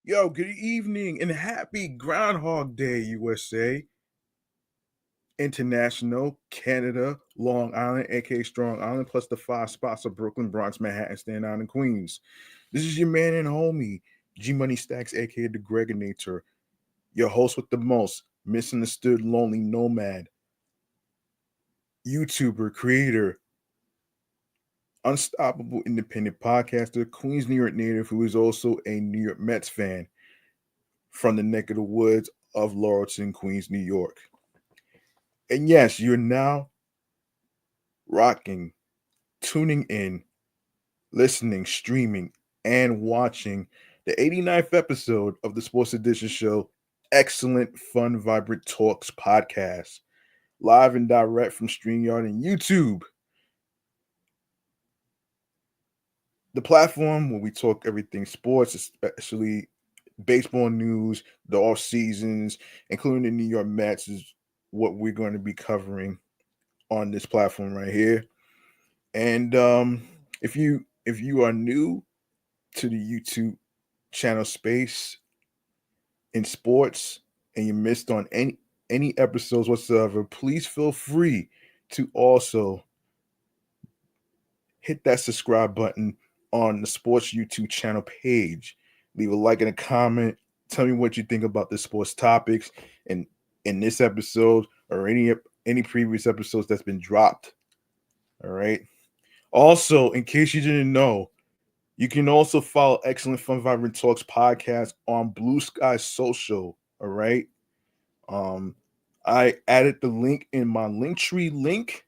Yo, good evening and happy Groundhog Day, USA, International, Canada, Long Island, aka Strong Island, plus the 5 spots of Brooklyn, Bronx, Manhattan, Staten Island, Queens. This is your man and homie, G Money Stacks, aka the Gregonator, your host with the most, misunderstood, lonely nomad, YouTuber, creator, unstoppable independent podcaster, Queens, New York native, who is also a New York Mets fan from the neck of the woods of Laurelton, Queens, New York. And yes, you're now rocking, tuning in, listening, streaming, and watching the 89th episode of the Sports Edition show, Excellent Fun Vibrant Talks podcast, live and direct from StreamYard and YouTube, the platform where we talk everything sports, especially baseball news, the off seasons, including the New York Mets, is what we're going to be covering on this platform right here. And if you are new to the YouTube channel space in sports and you missed on any episodes whatsoever, please feel free to also hit that subscribe button on the sports YouTube channel page. Leave a like and a comment. Tell me what you think about the sports topics and in this episode or any previous episodes that's been dropped. All right. Also, in case you didn't know, you can also follow Excellent Fun Vibrant Talks podcast on Blue Sky Social. All right. Um, I added the link in my Linktree link,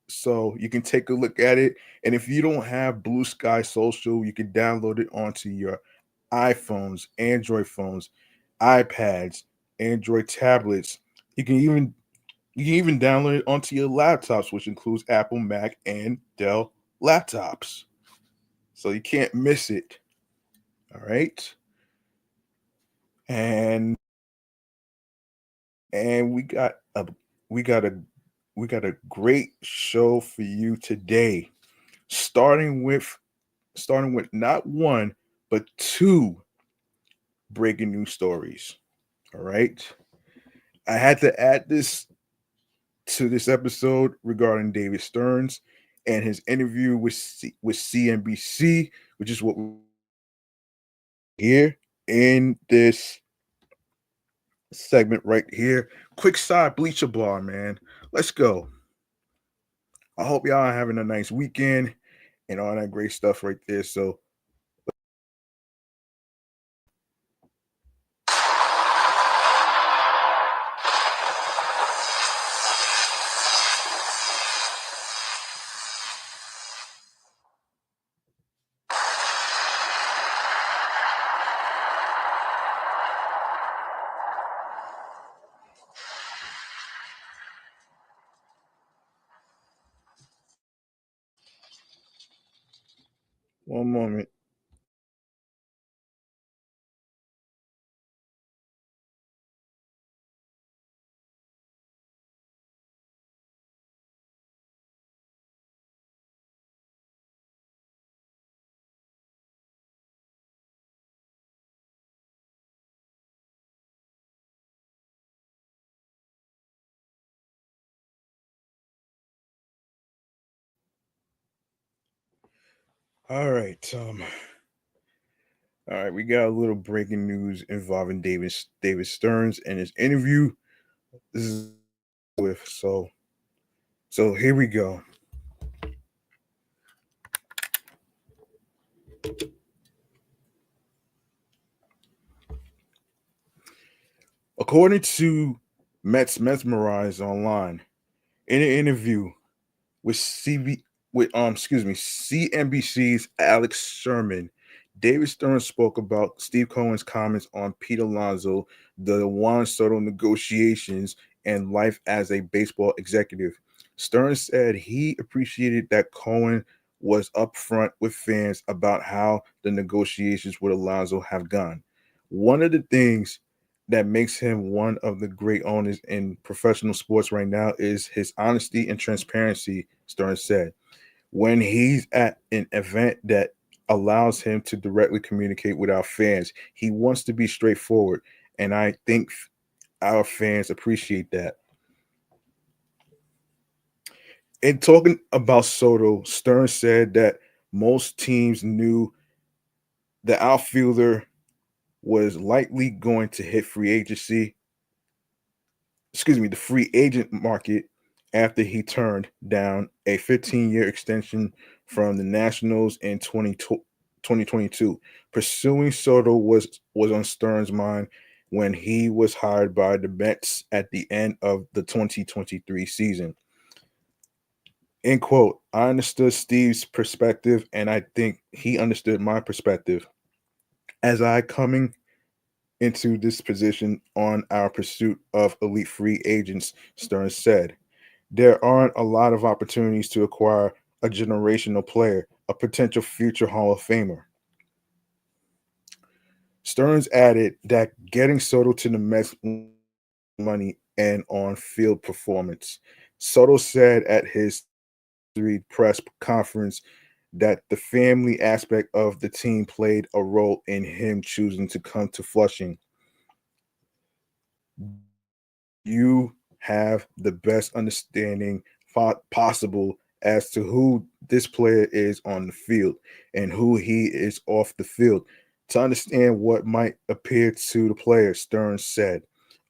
so you can take a look at it. And if you don't have Blue Sky Social, you can download it onto your iPhones, Android phones, iPads, Android tablets. You can even download it onto your laptops, which includes Apple, Mac, and Dell laptops. So you can't miss it. All right. And and we got a we got a great show for you today. Starting with not one, but two breaking news stories. All right. I had to add this to this episode regarding David Stearns and his interview with CNBC, which is what we here in this segment right here. Quick side bleacher bar, man. Let's go. I hope y'all are having a nice weekend and all that great stuff right there. So, one moment. All right. All right, we got a little breaking news involving David Stearns and his interview. This is with so here we go. According to Mets Mesmerized online, in an interview with CNBC's Alex Sherman, David Stearns spoke about Steve Cohen's comments on Pete Alonso, the Juan Soto negotiations, and life as a baseball executive. Stearns said he appreciated that Cohen was upfront with fans about how the negotiations with Alonso have gone. One of the things that makes him one of the great owners in professional sports right now is his honesty and transparency, Stearns said. When he's at an event that allows him to directly communicate with our fans. He wants to be straightforward, and I think our fans appreciate that. In talking about Soto, Stern said that most teams knew the outfielder was likely going to hit the free agent market after he turned down a 15-year extension from the Nationals in 2022. Pursuing Soto was on Stern's mind when he was hired by the Mets at the end of the 2023 season. End quote. I understood Steve's perspective, and I think he understood my perspective. As I coming into this position on our pursuit of elite free agents, Stern said, there aren't a lot of opportunities to acquire a generational player, a potential future Hall of Famer. Stearns added that getting Soto to the Mets money and on-field performance. Soto said at his press conference that the family aspect of the team played a role in him choosing to come to Flushing. You have the best understanding possible as to who this player is on the field and who he is off the field to understand what might appear to the player, Stearns said.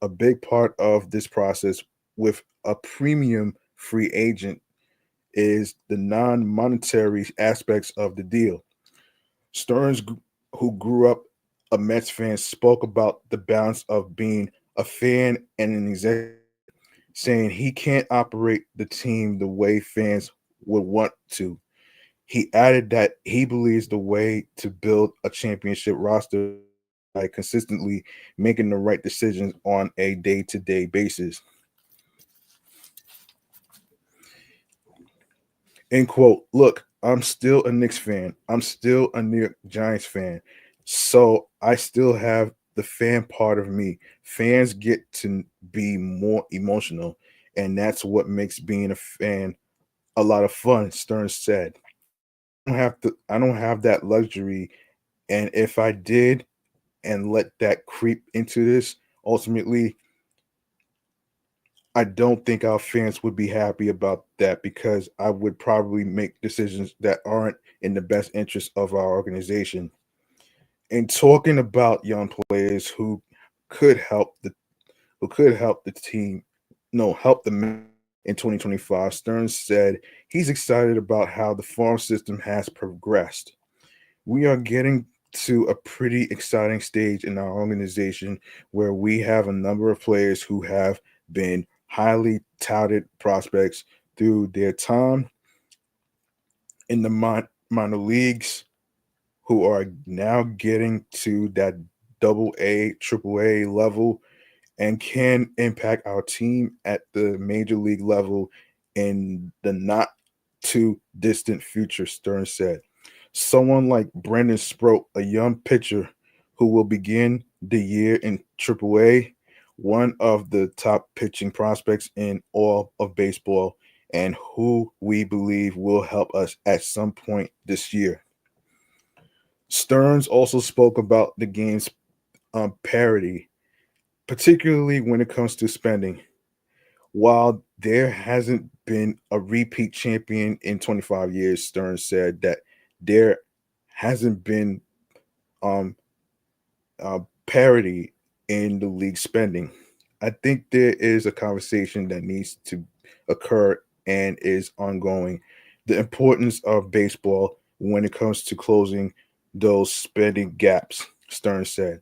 A big part of this process with a premium free agent is the non-monetary aspects of the deal. Stearns, who grew up a Mets fan, spoke about the balance of being a fan and an executive, saying he can't operate the team the way fans would want to. He added that he believes the way to build a championship roster by consistently making the right decisions on a day-to-day basis. End quote. Look, I'm still a Knicks fan. I'm still a New York Giants fan. So I still have the fan part of me. Fans get to be more emotional, and that's what makes being a fan a lot of fun, Stearns said. I don't have that luxury. And if I did and let that creep into this, ultimately I don't think our fans would be happy about that because I would probably make decisions that aren't in the best interest of our organization. And talking about young players could help the who could help the team, no, help the Mets in 2025, Stearns said he's excited about how the farm system has progressed. We are getting to a pretty exciting stage in our organization where we have a number of players who have been highly touted prospects through their time in the minor leagues who are now getting to that double A, triple A level and can impact our team at the major league level in the not too distant future, Stern said. Someone like Brendan Sproat, a young pitcher who will begin the year in AAA, one of the top pitching prospects in all of baseball, and who we believe will help us at some point this year. Stearns also spoke about the game's parity, particularly when it comes to spending. While there hasn't been a repeat champion in 25 years, Stearns said that there hasn't been um, parity in the league spending. I think there is a conversation that needs to occur and is ongoing. The importance of baseball when it comes to closing those spending gaps, Stearns said.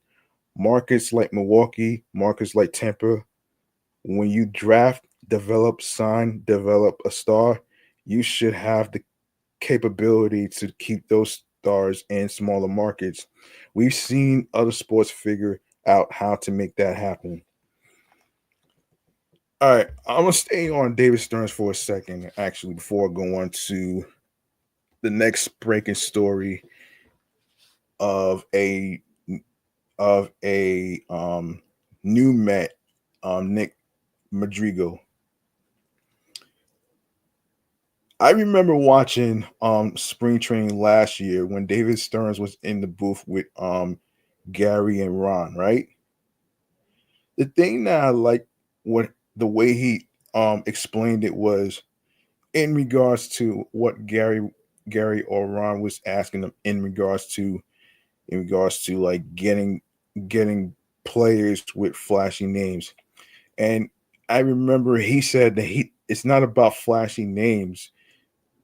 Markets like Milwaukee, markets like Tampa, when you draft, develop a star, you should have the capability to keep those stars in smaller markets. We've seen other sports figure out how to make that happen. All right, I'm gonna stay on David Stearns for a second, actually, before I go on to the next breaking story of a new Met, Nick Madrigal. I remember watching spring training last year when David Stearns was in the booth with Gary and Ron, right? The thing that I like what the way he explained it was in regards to what Gary or Ron was asking them in regards to like getting players with flashy names. And I remember he said that he it's not about flashy names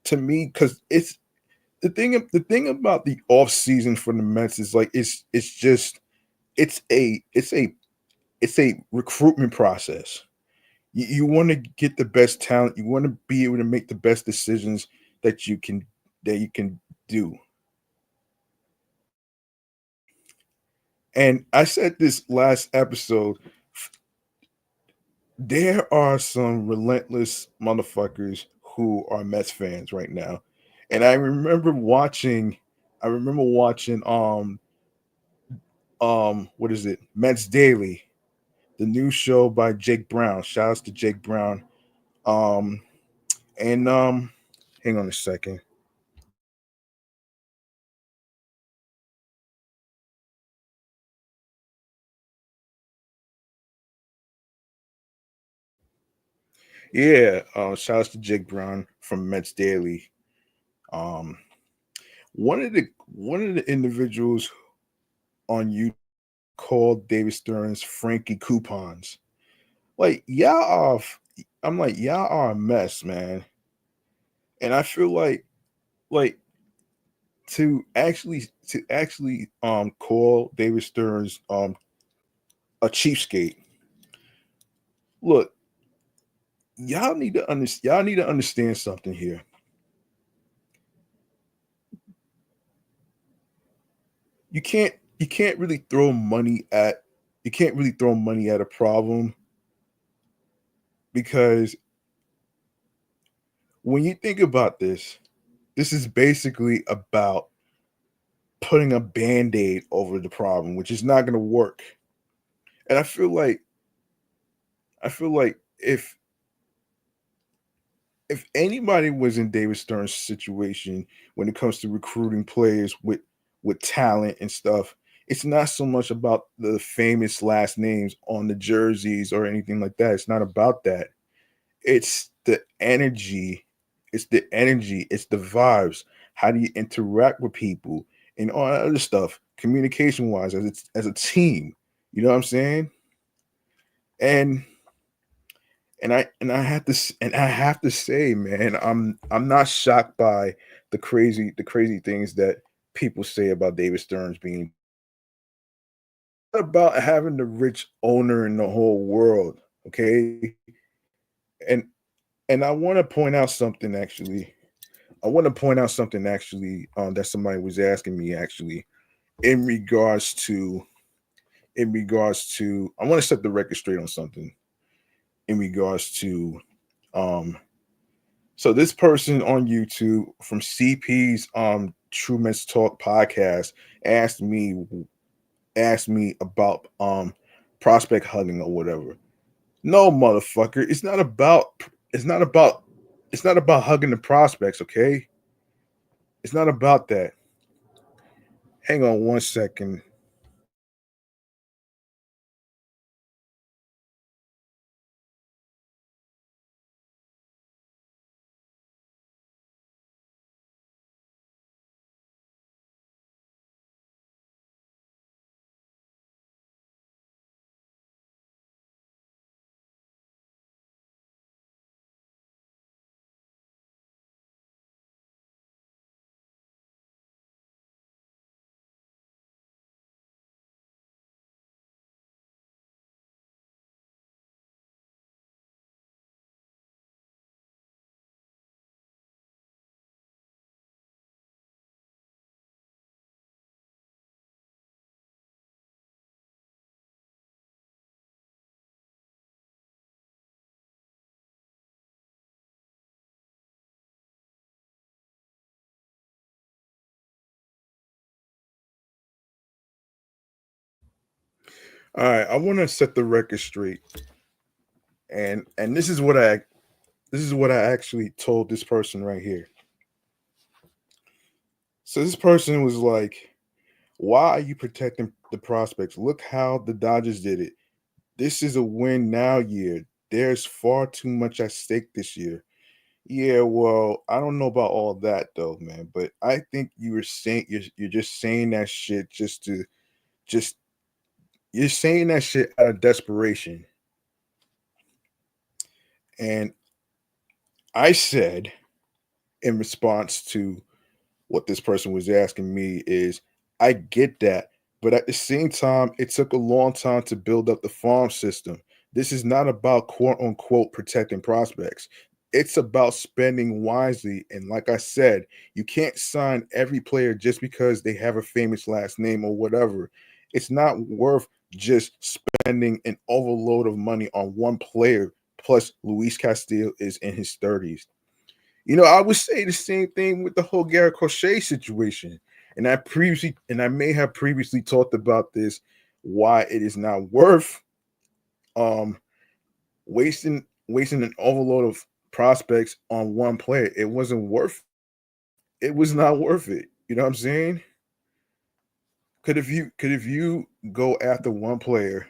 to me because it's the thing about the off season for the Mets is like it's just it's a it's a it's a recruitment process. You want to get the best talent. You want to be able to make the best decisions that you can do. And I said this last episode. There are some relentless motherfuckers who are Mets fans right now. And I remember watching what is it? Mets Daily, the new show by Jake Brown. Shouts to Jake Brown. Um and hang on a second. Yeah, shouts to Jake Brown from Mets Daily. Um one of the individuals on you called David Stearns Frankie Coupons. Like y'all are I'm like y'all are a mess, man. And I feel like to actually call David Stearns a cheapskate. Look, y'all need to understand something here. You can't really throw money at a problem because when you think about this is basically about putting a band-aid over the problem, which is not going to work. And I feel like if anybody was in David Stern's situation when it comes to recruiting players with talent and stuff, it's not so much about the famous last names on the jerseys or anything like that. It's not about that. It's the energy. It's the energy. It's the vibes. How do you interact with people and all that other stuff, communication wise, as a team. You know what I'm saying? And and I have to say, man, I'm not shocked by the crazy things that people say about David Stearns being about having the rich owner in the whole world. Okay. And and I want to point out something actually. I want to point out something actually that somebody was asking me actually in regards to I want to set the record straight on something in regards to um so this person on YouTube from CP's True Men's Talk podcast asked me asked me about prospect hunting or whatever. No, motherfucker, it's not about it's not about hugging the prospects, okay? It's not about that. Hang on one second. All right, I want to set the record straight, and this is what what I actually told this person right here. So this person was like, "Why are you protecting the prospects? Look how the Dodgers did it. This is a win now year. There's far too much at stake this year." Yeah, well, I don't know about all that though, man. But I think you were saying you're just saying that shit just you're saying that shit out of desperation. And I said in response to what this person was asking me is, I get that, but at the same time, it took a long time to build up the farm system. This is not about quote unquote protecting prospects. It's about spending wisely. And like I said, you can't sign every player just because they have a famous last name or whatever. It's not worth just spending an overload of money on one player. Plus, Luis Castillo is in his 30s. I would say the same thing with the whole Garrett Crochet situation. And I may have previously talked about this, why it is not worth um wasting an overload of prospects on one player. It was not worth it. You know what I'm saying? Could if you go after one player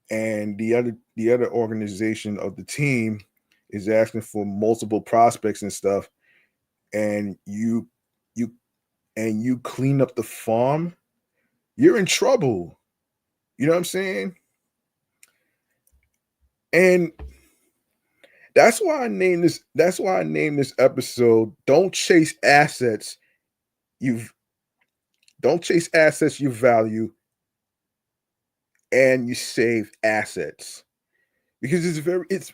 and the other organization of the team is asking for multiple prospects and stuff, and you you clean up the farm, you're in trouble. You know what I'm saying? And that's why I named this episode Don't Chase Assets You've Don't Chase Assets You Value, and You Save Assets. Because it's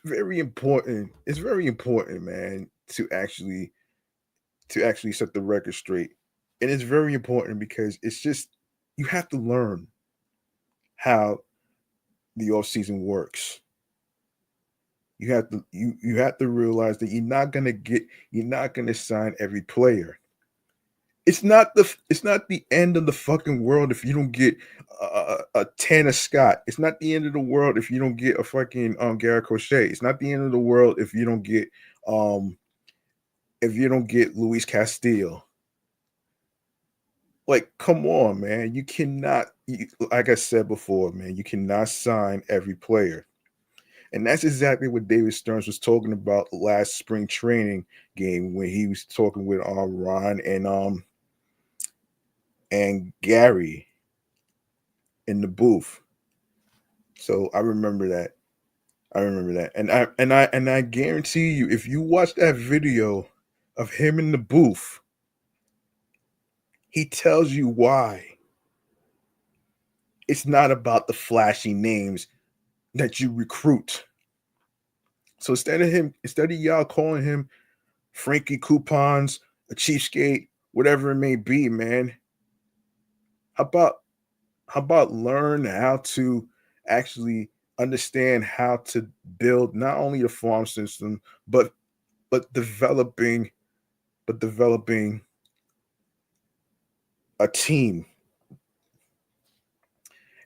very important. It's very important, man, to actually set the record straight. And it's very important because it's just you have to learn how the off season works. You have to realize that you're not gonna sign every player. It's not the end of the fucking world if you don't get a Tanner Scott. It's not the end of the world if you don't get a fucking Garrett Crochet. It's not the end of the world um if you don't get Luis Castillo. Like, come on, man. Like I said before, man, you cannot sign every player. And that's exactly what David Stearns was talking about last spring training game when he was talking with Ron and Gary in the booth. So I remember that. I remember that. And I guarantee you, if you watch that video of him in the booth, he tells you why. It's not about the flashy names that you recruit. So instead of y'all calling him Frankie Coupons, a cheapskate, whatever it may be, man, how about learn how to actually understand how to build not only the farm system, but developing a team.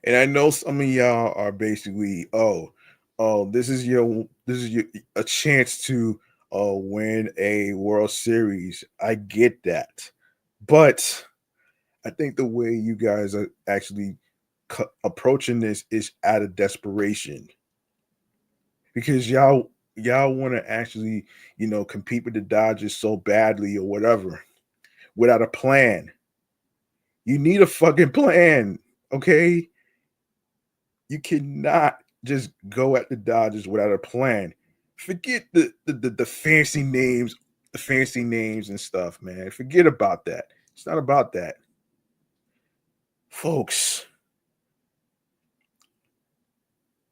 And I know some of y'all are basically, this is your a chance to win a World Series. I get that. But I think the way you guys are actually approaching this is out of desperation, because y'all want to actually compete with the Dodgers so badly or whatever without a plan. You need a fucking plan, okay? You cannot just go at the Dodgers without a plan. Forget the fancy names and stuff, man. Forget about that. It's not about that, folks.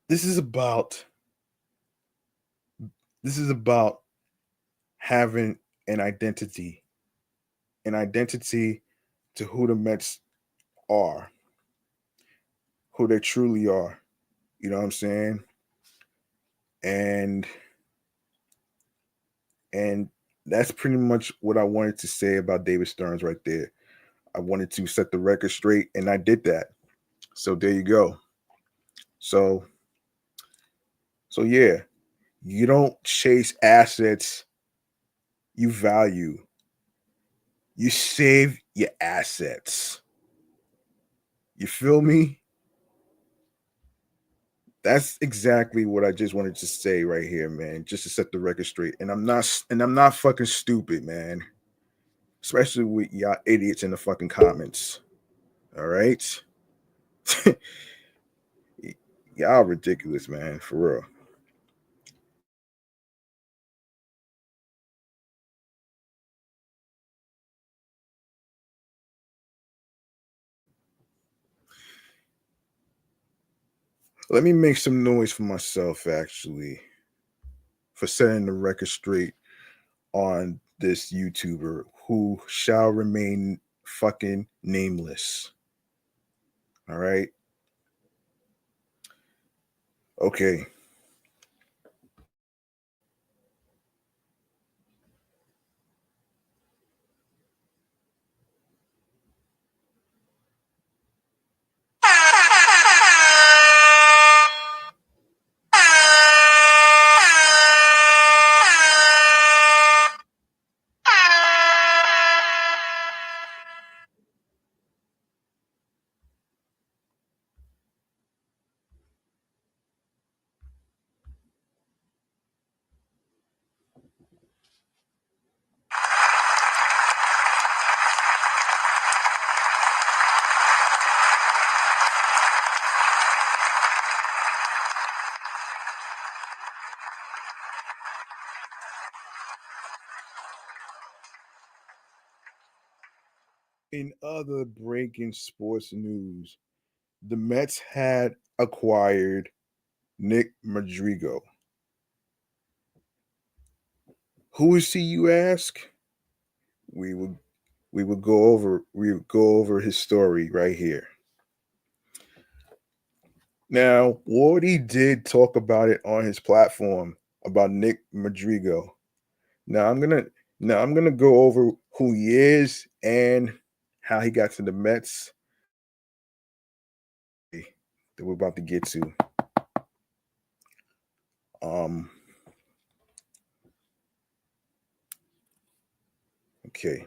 This is about this is about having an identity, an identity to who the Mets are, who they truly are. You know what I'm saying? And and that's pretty much what I wanted to say about David Stearns right there. I wanted to set the record straight, and I did that. So there you go. So yeah, You don't chase assets you value. You save your assets. You feel me? That's exactly what I just wanted to say right here, man. Just to set the record straight. And I'm not fucking stupid, man. Especially with y'all idiots in the fucking comments. All right? Y'all ridiculous, man, for real. Let me make some noise for myself, actually, for setting the record straight on this YouTuber who shall remain fucking nameless. All right. Okay. In other breaking sports news, the Mets had acquired Nick Madrigal. Who is he, you ask? We would we would go over his story right here. Now, Wardy did talk about it on his platform about Nick Madrigal. Now I'm gonna go over who he is and how he got to the Mets that we're about to get to. Um okay.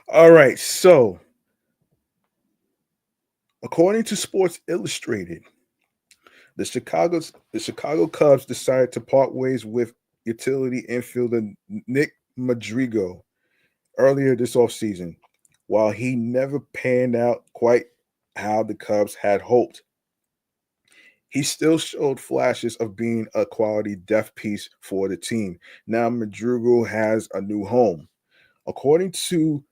All right, so according to Sports Illustrated, the Chicago Cubs decided to part ways with utility infielder Nick Madrigal earlier this offseason. While he never panned out quite how the Cubs had hoped, he still showed flashes of being a quality depth piece for the team. Now Madrigal has a new home. According to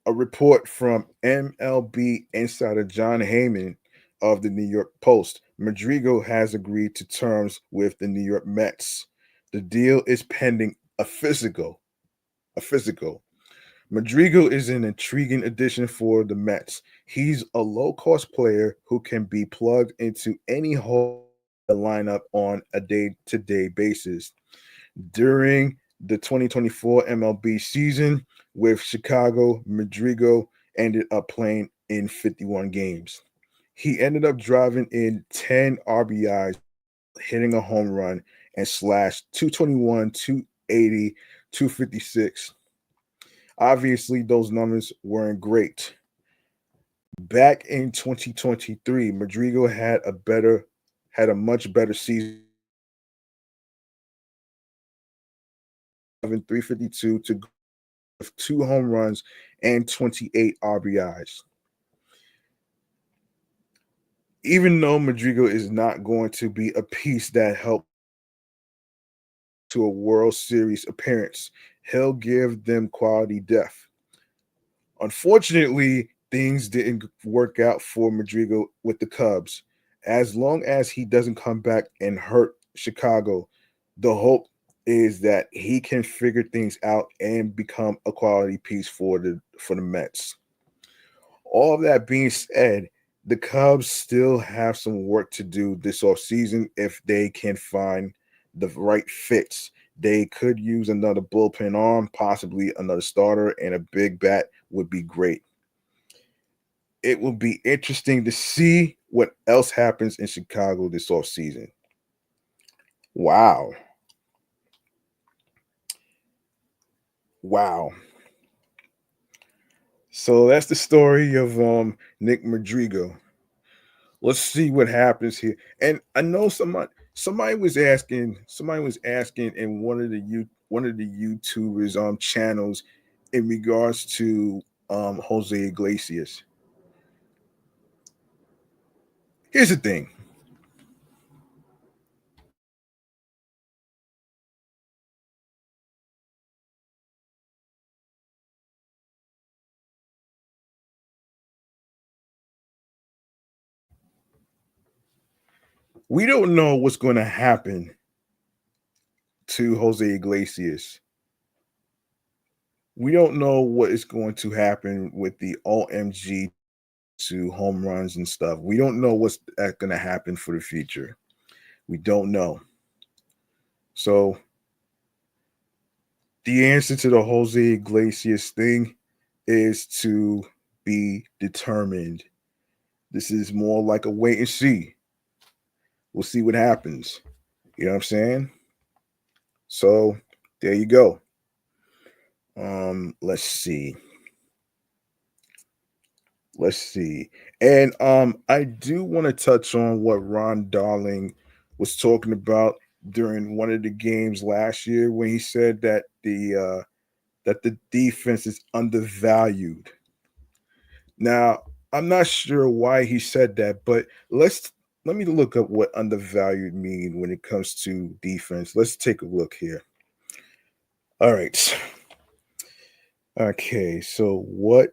a report from MLB insider John Heyman of the New York Post, Madrigal has agreed to terms with the New York Mets. The deal is pending a physical. A physical. Madrigal is an intriguing addition for the Mets. He's a low-cost player who can be plugged into any hole in the lineup on a day-to-day basis. During the 2024 MLB season with Chicago, Madrigal ended up playing in 51 games. He ended up driving in 10 RBIs, hitting a home run, and slashed 221, 280, 256. Obviously, those numbers weren't great. Back in 2023, Madrigal had a much better season, 352 to with 2 home runs and 28 RBIs. Even though Madrigal is not going to be a piece that helps to a World Series appearance, he'll give them quality depth. Unfortunately, things didn't work out for Madrigal with the Cubs. As long as he doesn't come back and hurt Chicago, the hope is that he can figure things out and become a quality piece for the Mets. All of that being said, the Cubs still have some work to do this offseason if they can find the right fits. They could use another bullpen arm, possibly another starter, and a big bat would be great. It will be interesting to see what else happens in Chicago this offseason. Wow. Wow. So that's the story of Nick Madrigal. Let's see what happens here. And I know somebody was asking in one of the YouTubers channels in regards to Jose Iglesias. Here's the thing. We don't know what's going to happen to Jose Iglesias. We don't know what is going to happen with the OMG to home runs and stuff. We don't know what's going to happen for the future. We don't know. So the answer to the Jose Iglesias thing is to be determined. This is more like a wait and see. We'll see what happens. You know what I'm saying? So there you go. Let's see. Let's see. And I do want to touch on what Ron Darling was talking about during one of the games last year when he said that the defense is undervalued. Now, I'm not sure why he said that, but let me look up what undervalued mean when it comes to defense. Let's take a look here. All right. Okay, so what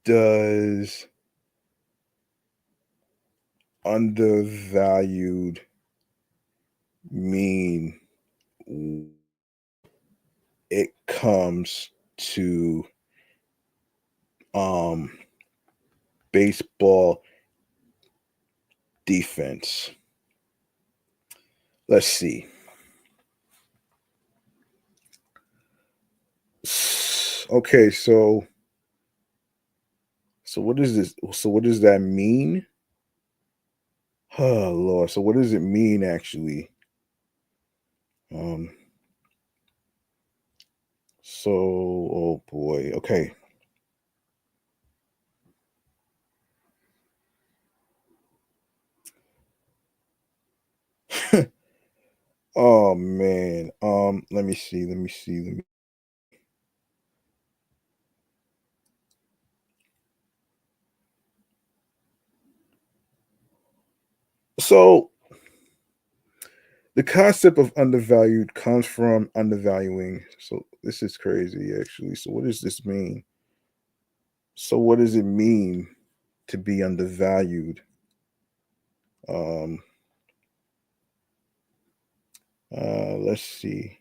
does undervalued mean when it comes to um baseball defense? Let's see. Okay, so what is this? So what does that mean? Oh Lord. So what does it mean actually? Um so oh boy. Okay. Oh man. Let me see. Let me so the concept of undervalued comes from undervaluing. So this is crazy actually. So what does this mean? So what does it mean to be undervalued? Um let's see.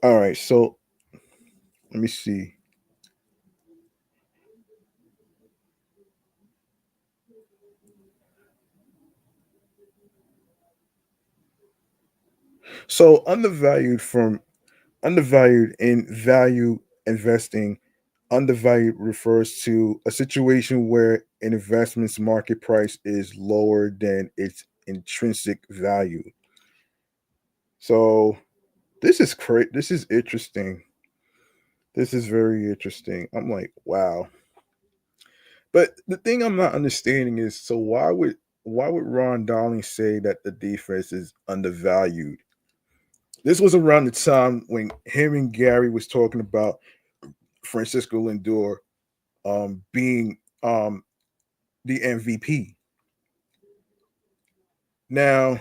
All right, so let me see. So undervalued in value investing, undervalued refers to a situation where an investment's market price is lower than its intrinsic value. So this is great. This is interesting. This is very interesting. I'm like, wow. But the thing I'm not understanding is so why would Ron Darling say that the defense is undervalued? This was around the time when him and Gary was talking about Francisco Lindor being the MVP. Now,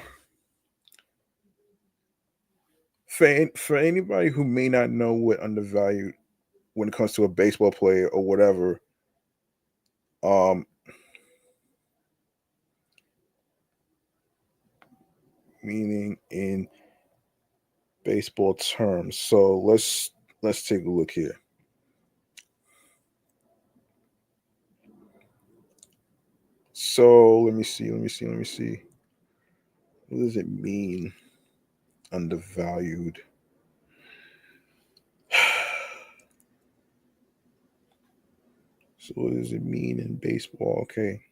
for anybody who may not know what undervalued when it comes to a baseball player or whatever, um, meaning in baseball terms. So let's take a look here. So let me see. What does it mean? Undervalued. So what does it mean in baseball? Okay.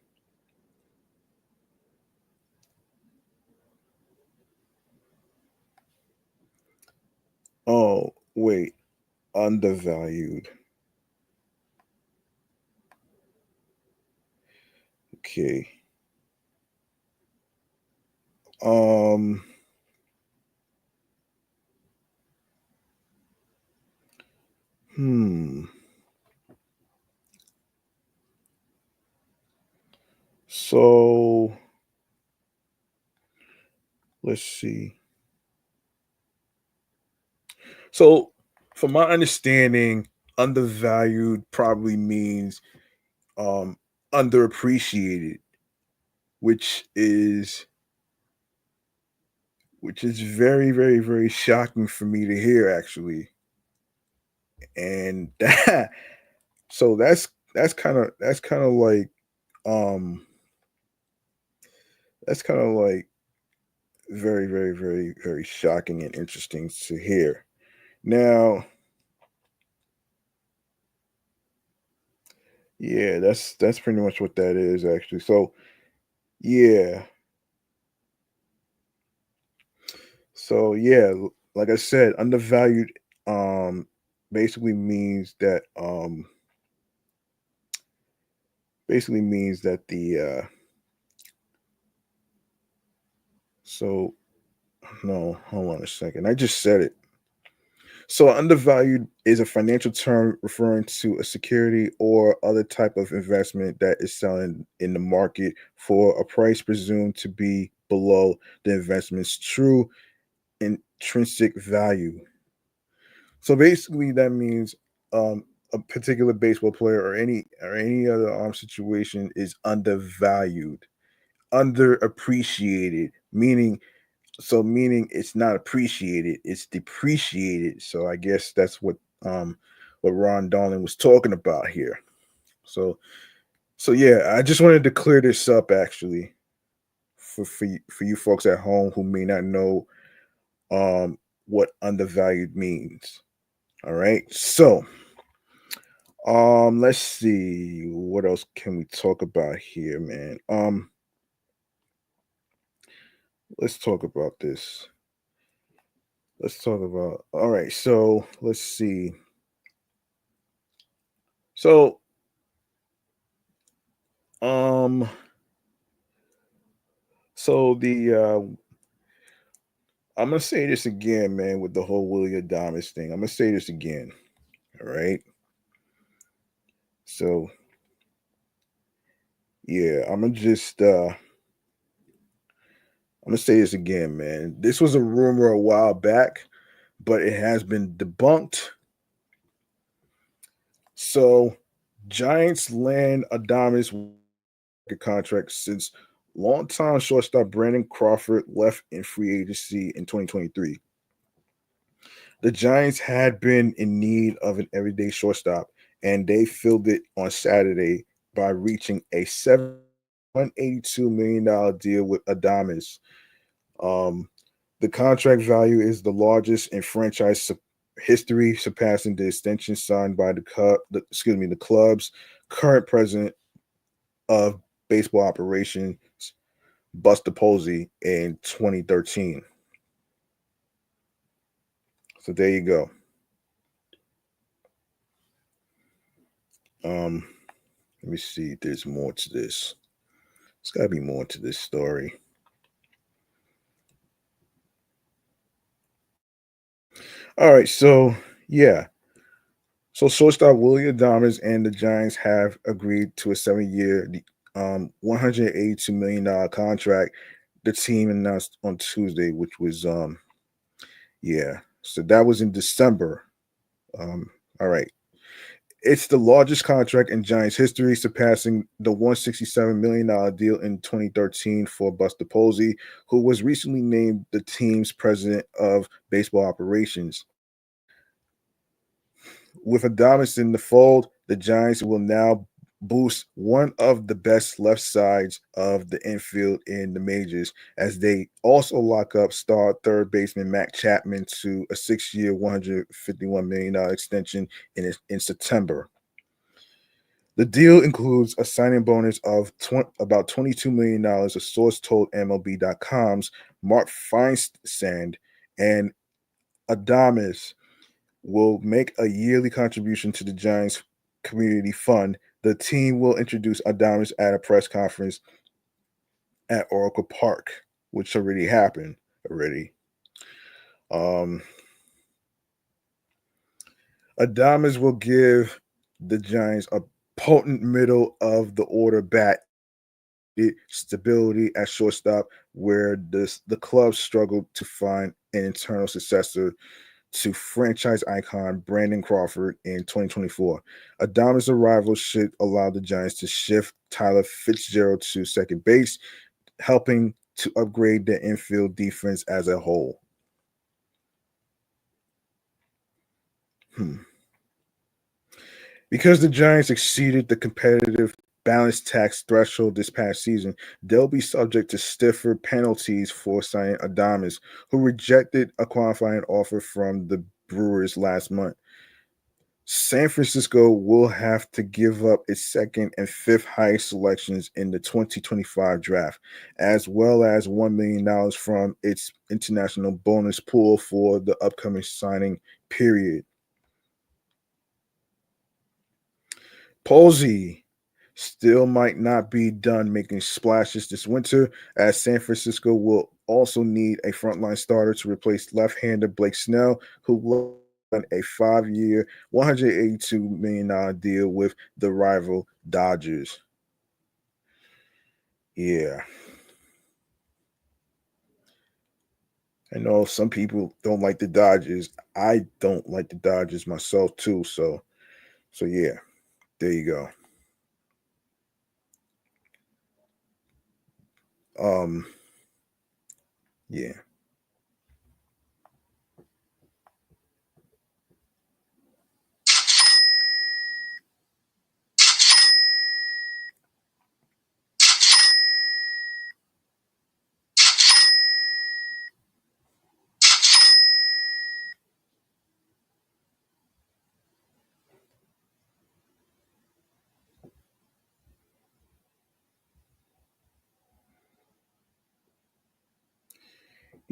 Oh, wait. Undervalued. Okay. Um hmm. So let's see. So from my understanding, undervalued probably means um underappreciated, which is very, very, very shocking for me to hear actually. And that so that's kind of like um that's kind of like very, very, very, very shocking and interesting to hear. Now, yeah, that's pretty much what that is actually. So, yeah. So, yeah, like I said, undervalued um basically means that the so no, hold on a second. I just said it. So, undervalued is a financial term referring to a security or other type of investment that is selling in the market for a price presumed to be below the investment's true intrinsic value. So, basically, that means a particular baseball player or any other situation is undervalued, underappreciated, meaning it's not appreciated, it's depreciated. So I guess that's what Ron Darling was talking about here. So yeah, I just wanted to clear this up actually for you folks at home who may not know what undervalued means. All right. So let's see what else can we talk about here, man. Let's talk about this. Let's talk about all right, so let's see. So Um, so I'm gonna say this again, man, with the whole Willy Adames thing. I'm gonna say this again. All right. So yeah, I'm gonna say this again, man. This was a rumor a while back, but it has been debunked. So Giants land Adames contract since longtime shortstop Brandon Crawford left in free agency in 2023. The Giants had been in need of an everyday shortstop, and they filled it on Saturday by reaching a $182 million deal with Adames. Um, the contract value is the largest in franchise history, surpassing the extension signed by the club's current president of baseball operations, Buster Posey, in 2013. So there you go. Um, Let me see if there's more to this. There's got to be more to this story. All right, so yeah. So shortstop Willie Adames and the Giants have agreed to a 7-year, $182 million contract. The team announced on Tuesday, which was yeah. So that was in December. All right. It's the largest contract in Giants history, surpassing the $167 million deal in 2013 for Buster Posey, who was recently named the team's president of baseball operations. With Adames in the fold, the Giants will now boost one of the best left sides of the infield in the majors as they also lock up star third baseman Matt Chapman to a 6-year, $151 million extension in September. The deal includes a signing bonus of about $22 million, a source told MLB.com's Mark Feinsand, and Adames will make a yearly contribution to the Giants Community Fund. The team will introduce Adames at a press conference at Oracle Park, which already happened already. Um, Adames will give the Giants a potent middle of the order bat, stability at shortstop, where the club struggled to find an internal successor to franchise icon Brandon Crawford in 2024. Adames' arrival should allow the Giants to shift Tyler Fitzgerald to second base, helping to upgrade their infield defense as a whole. Because the Giants exceeded the competitive balance tax threshold this past season, they'll be subject to stiffer penalties for signing Adames, who rejected a qualifying offer from the Brewers last month. San Francisco will have to give up its second and fifth highest selections in the 2025 draft, as well as $1 million from its international bonus pool for the upcoming signing period. Posey still might not be done making splashes this winter, as San Francisco will also need a frontline starter to replace left-hander Blake Snell, who on a 5-year, $182 million deal with the rival Dodgers. Yeah. I know some people don't like the Dodgers. I don't like the Dodgers myself too. So yeah, there you go. Um, yeah.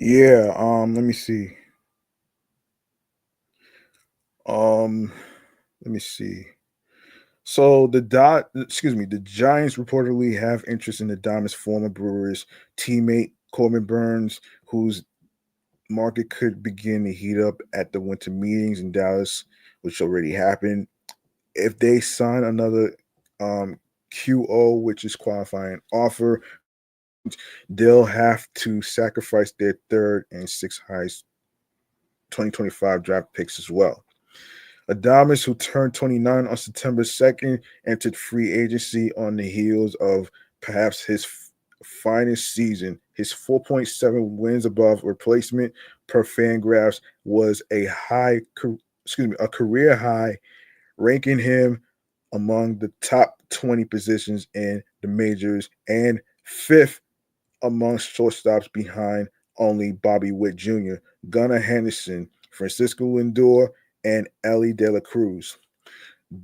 Yeah, let me see. Um, let me see. So the Giants reportedly have interest in the Diamonds' former Brewers teammate Corbin Burns, whose market could begin to heat up at the winter meetings in Dallas, which already happened. If they sign another um, QO, which is qualifying offer, they'll have to sacrifice their third and sixth highest 2025 draft picks as well. Adames, who turned 29 on September 2nd, entered free agency on the heels of perhaps his finest season. His 4.7 wins above replacement per Fangraphs was a career high, ranking him among the top 20 positions in the majors and fifth among shortstops behind only Bobby Witt Jr., Gunnar Henderson, Francisco Lindor, and Ellie De La Cruz.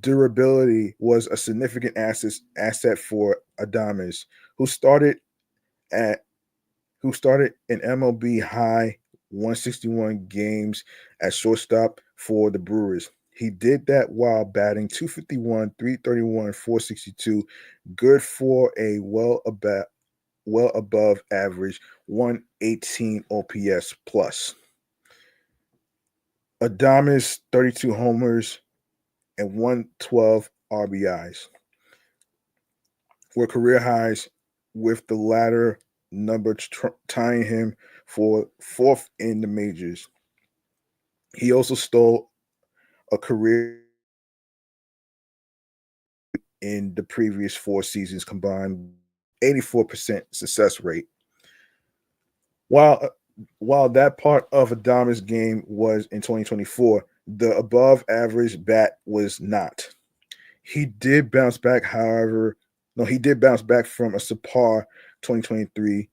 Durability was a significant asset for Adames, who started at who started in MLB high 161 games at shortstop for the Brewers. He did that while batting 251, 331, 462, good for a well above average 118 OPS plus. Adames 32 homers and 112 RBIs were career highs, with the latter number tying him for fourth in the majors. He also stole a career in the previous 4 seasons combined 84% success rate. While while that part of Adames' game was in 2024, the above average bat was not. He did bounce back, however. No, he did bounce back from a subpar 2023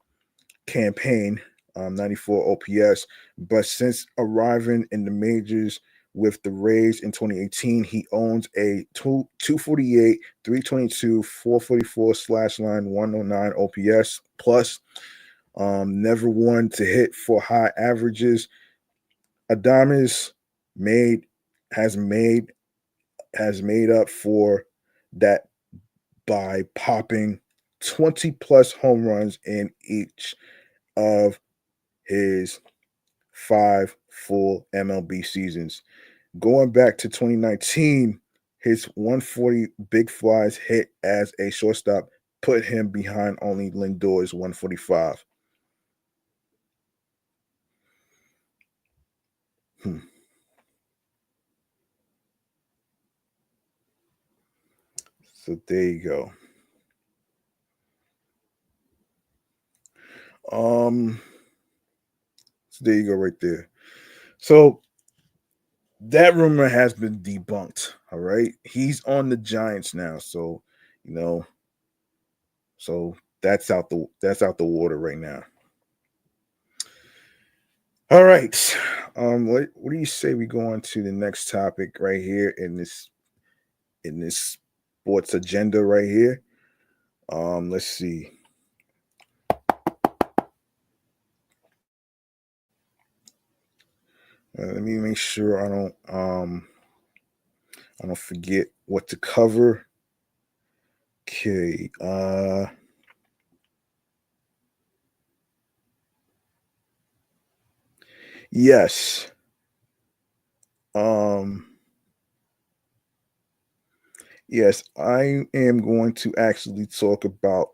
campaign, 94 OPS. But since arriving in the majors with the Rays in 2018. He owns a 248, 322, 444 slash line, 109 OPS plus. Never one to hit for high averages. Adames made has made up for that by popping 20 plus home runs in each of his 5 full MLB seasons. Going back to 2019, his 140 big flies hit as a shortstop put him behind only Lindor's 145. So there you go. So there you go right there. So that rumor has been debunked. All right. He's on the Giants now. So, you know, so that's out the water right now. All right. What do you say we go on to the next topic right here in this sports agenda right here? Let's see. Let me make sure I don't forget what to cover. Okay. Yes. Um yes, I am going to actually talk about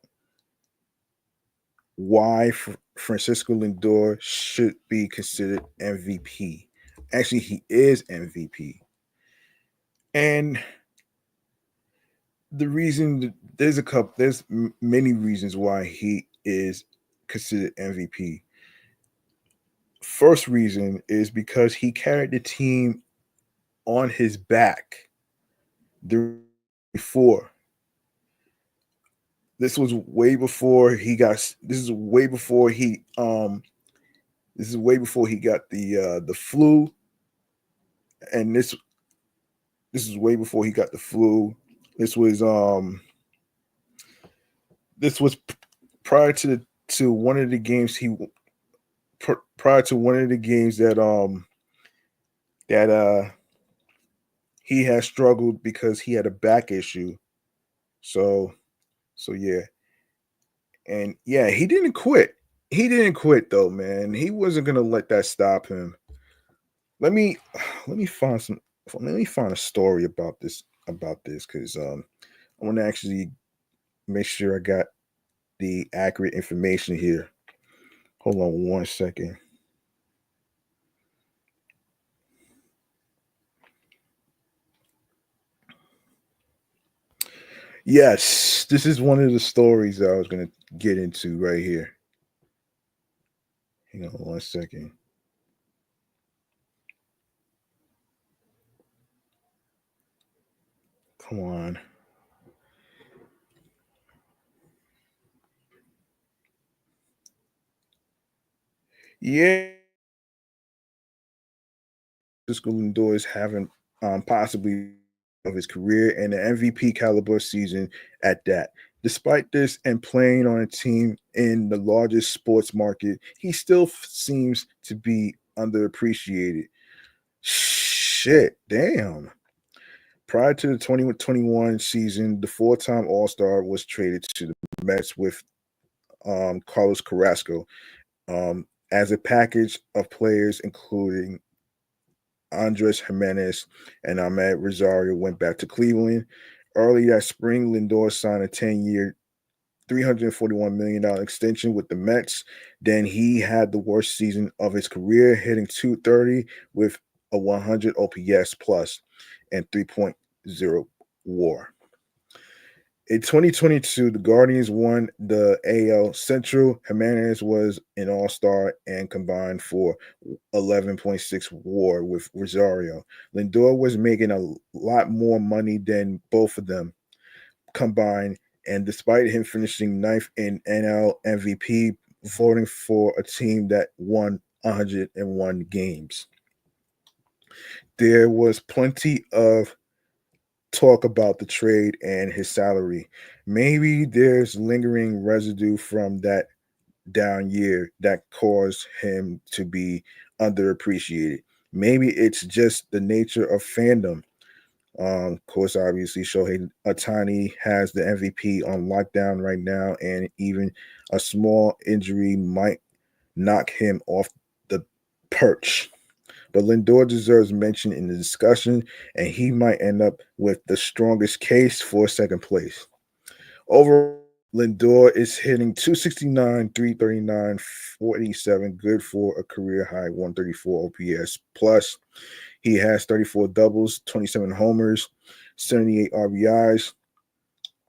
why Francisco Lindor should be considered MVP. Actually, he is MVP. And the reason there's many reasons why he is considered MVP. First reason is because he carried the team on his back before. This was way before he got. This is way before he. This is way before he got the flu, and this is way before he got the flu. This was this was prior to one of the games prior to one of the games that he has struggled because he had a back issue. So yeah. And yeah, he didn't quit. He didn't quit though, man. He wasn't gonna let that stop him. Let me let me find some let me find a story about this because I want to actually make sure I got the accurate information here. Hold on one second. Yes, this is one of the stories that I was gonna get into right here. Hang on one second. Come on. Yeah, Francisco Lindor is having possibly of his career and an MVP caliber season at that. Despite this and playing on a team in the largest sports market, he still seems to be underappreciated. Shit, damn. Prior to the 2021 season, the four-time All-Star was traded to the Mets with Carlos Carrasco as a package of players, including Andres Jimenez and Ahmed Rosario, went back to Cleveland. Early that spring, Lindor signed a 10-year, $341 million extension with the Mets. Then he had the worst season of his career, hitting 230 with a 100 OPS plus and 3.0 WAR. In 2022, the Guardians won the AL Central. Jimenez was an all-star and combined for 11.6 WAR with Rosario. Lindor was making a lot more money than both of them combined, and despite him finishing ninth in NL MVP, voting for a team that won 101 games. There was plenty of talk about the trade and his salary. Maybe there's lingering residue from that down year that caused him to be underappreciated. Maybe it's just the nature of fandom. Of course, obviously, Shohei Otani has the MVP on lockdown right now, and even a small injury might knock him off the perch. But Lindor deserves mention in the discussion, and he might end up with the strongest case for second place. Overall, Lindor is hitting 269, 339, 47, good for a career high 134 OPS. Plus, he has 34 doubles, 27 homers, 78 RBIs.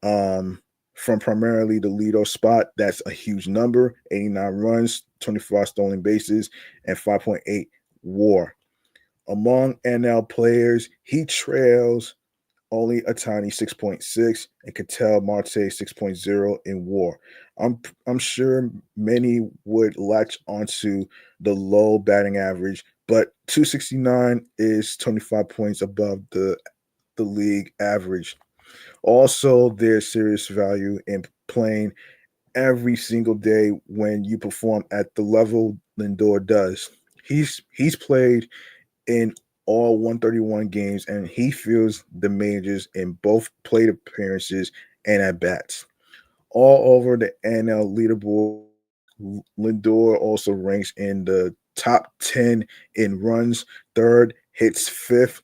From primarily the leadoff spot, that's a huge number. 89 runs, 25 stolen bases, and 5.8 WAR. Among NL players, he trails only Atani 6.6 and Ketel Marte 6.0 in WAR. I'm sure many would latch onto the low batting average, but 269 is 25 points above the league average. Also, there's serious value in playing every single day when you perform at the level Lindor does. He's played in all 131 games, and he feels the majors in both plate appearances and at bats. All over the NL leaderboard, Lindor also ranks in the top 10 in runs, third, hits fifth,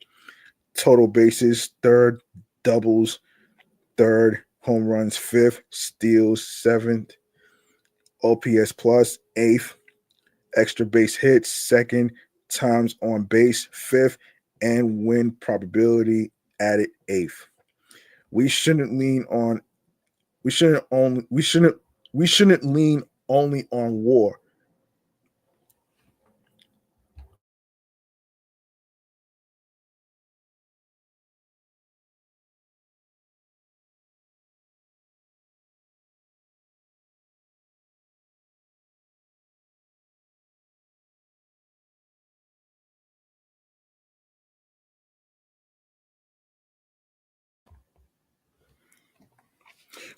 total bases, third, doubles, third, home runs, fifth, steals, seventh, OPS plus, eighth, extra base hits, second, times on base, fifth, and win probability added eighth. We shouldn't lean on we shouldn't only we shouldn't lean only on war.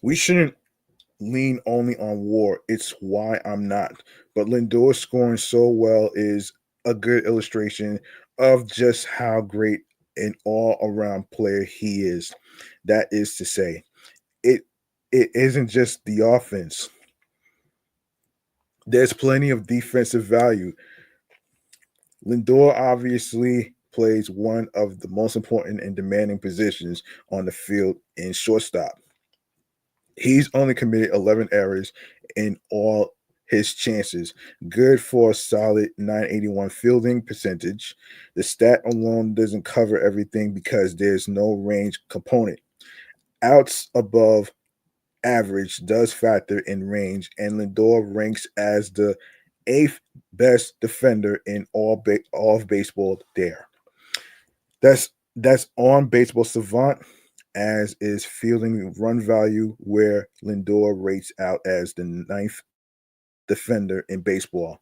We shouldn't lean only on war. It's why I'm not. But Lindor scoring so well is a good illustration of just how great an all-around player he is. That is to say, it it isn't just the offense. There's plenty of defensive value. Lindor obviously plays one of the most important and demanding positions on the field in shortstop. He's only committed 11 errors in all his chances, good for a solid 981 fielding percentage. The stat alone doesn't cover everything because there's no range component. Outs above average does factor in range, and Lindor ranks as the eighth best defender in all of baseball there. That's on Baseball Savant, as is fielding run value, where Lindor rates out as the ninth defender in baseball.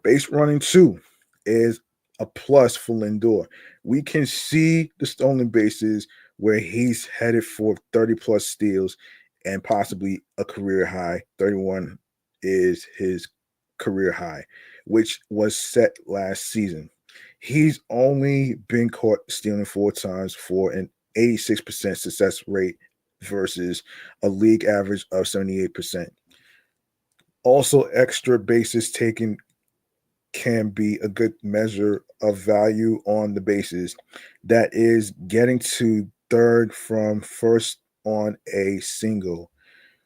Base running too is a plus for Lindor. We can see the stolen bases where he's headed for 30 plus steals and possibly a career high. 31 is his career high, which was set last season. He's only been caught stealing four times for an 86% success rate versus a league average of 78%. Also, extra bases taken can be a good measure of value on the bases. That is getting to third from first on a single,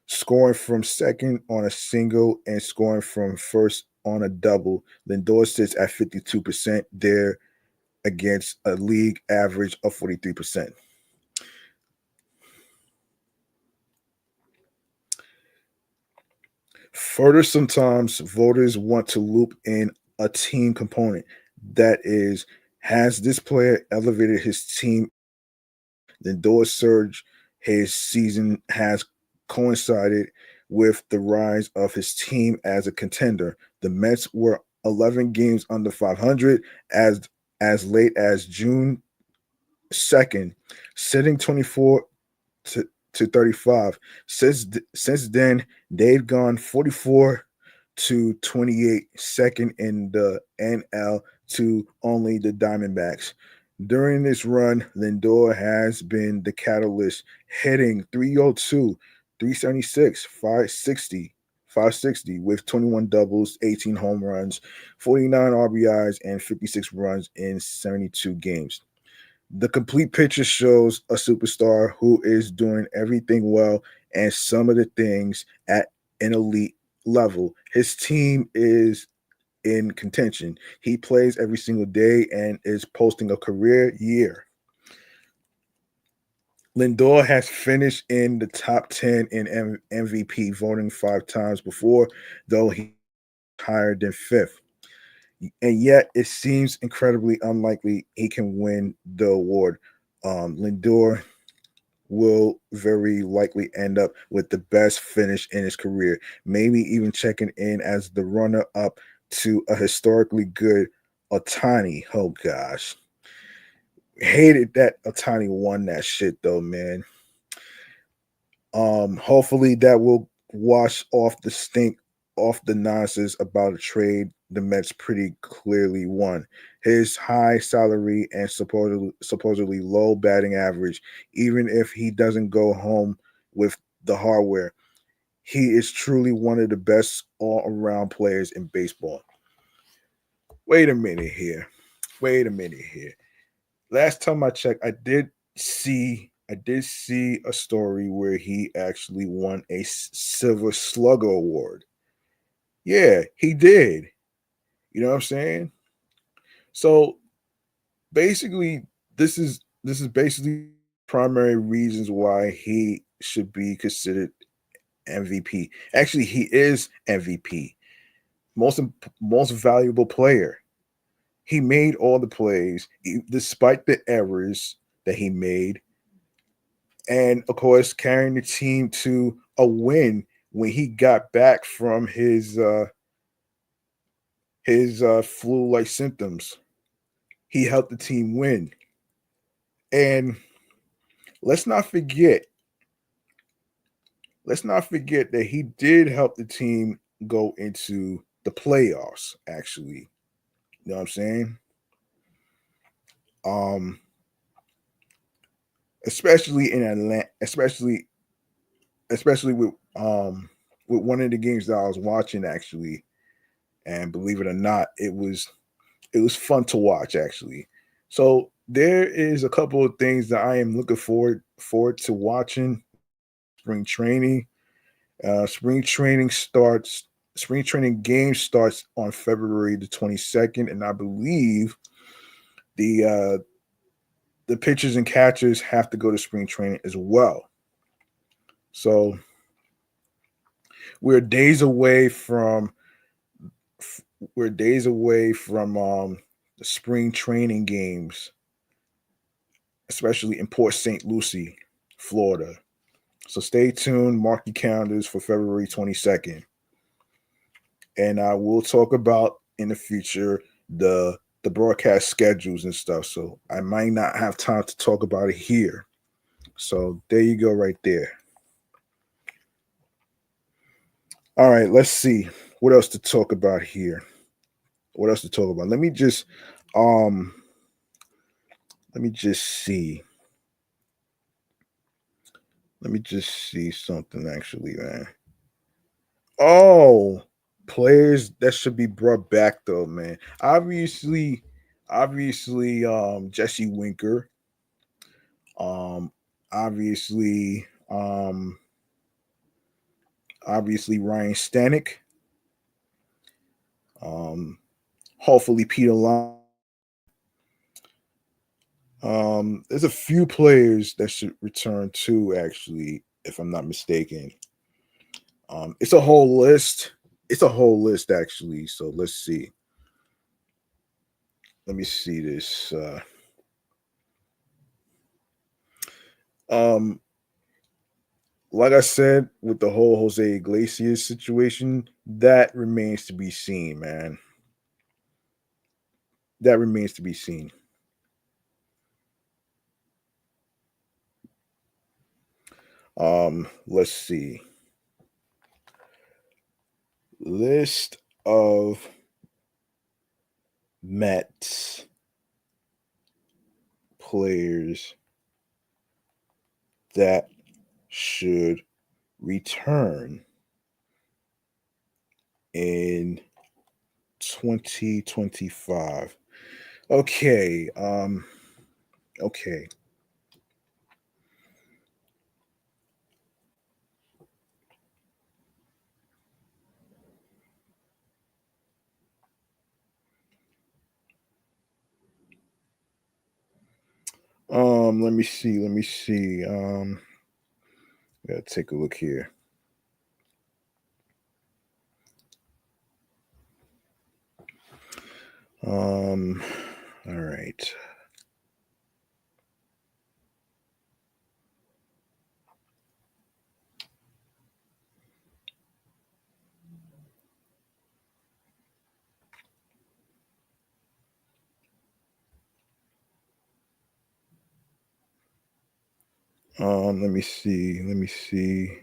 scoring from second on a single, and scoring from first on a double. Lindor sits at 52% there against a league average of 43%. Further, sometimes voters want to loop in a team component. That is, has this player elevated his team? Lindor surge his season has coincided with the rise of his team as a contender. The Mets were 11 games under 500 as as late as June 2nd, sitting 24 to 35. Since then, they've gone 44 to 28, second in the NL to only the Diamondbacks. During this run, Lindor has been the catalyst, hitting 302, 376, 560 with 21 doubles, 18 home runs, 49 RBIs, and 56 runs in 72 games. The complete picture shows a superstar who is doing everything well and some of the things at an elite level. His team is in contention. He plays every single day and is posting a career year. Lindor has finished in the top 10 in MVP voting 5 times before, though he higher than fifth. And yet it seems incredibly unlikely he can win the award. Lindor will very likely end up with the best finish in his career, maybe even checking in as the runner up to a historically good Otani. Oh gosh. Hated that Otani won that shit though, man. Hopefully that will wash off the stink off the nonsense about a trade the Mets pretty clearly won. His high salary and supposedly low batting average, even if he doesn't go home with the hardware, he is truly one of the best all-around players in baseball. Wait a minute here. Wait a minute here. Last time I checked, I did see a story where he actually won a Silver Slugger award. Yeah, he did. You know what I'm saying? So basically, this is basically primary reasons why he should be considered MVP. Actually, he is MVP, most valuable player. He made all the plays, despite the errors that he made, and of course, carrying the team to a win when he got back from his flu-like symptoms. He helped the team win. And let's not forget, let's not forget that he did help the team go into the playoffs, actually. You know what I'm saying? Um, especially in Atlanta, especially with one of the games that I was watching actually, and believe it or not, it was fun to watch actually. So there is a couple of things that I am looking forward to watching. Spring training. Spring training starts. Spring training game starts on February the 22nd, and I believe the uh, the pitchers and catchers have to go to spring training as well. So we're days away from the spring training games, especially in Port St Lucie, Florida. So stay tuned, mark your calendars for February 22nd. And I will talk about in the future the broadcast schedules and stuff. So I might not have time to talk about it here. So there you go right there. All right, let's see what else to talk about here. What else to talk about? Um let me just see. Let me just see something actually, man. Oh, players that should be brought back though, man. Obviously, Jesse Winker. Um, obviously, obviously Ryan Stanek. Um, hopefully Peter Line. There's a few players that should return too, actually, if I'm not mistaken. It's a whole list. It's a whole list actually. So let's see. Let me see this. Um, like I said, with the whole Jose Iglesias situation, that remains to be seen, man. that remains to be seen. Let's see. List of Mets players that should return in 2025. Okay. Okay. Let me see. Let me see. Gotta take a look here. All right. Let me see. Let me see.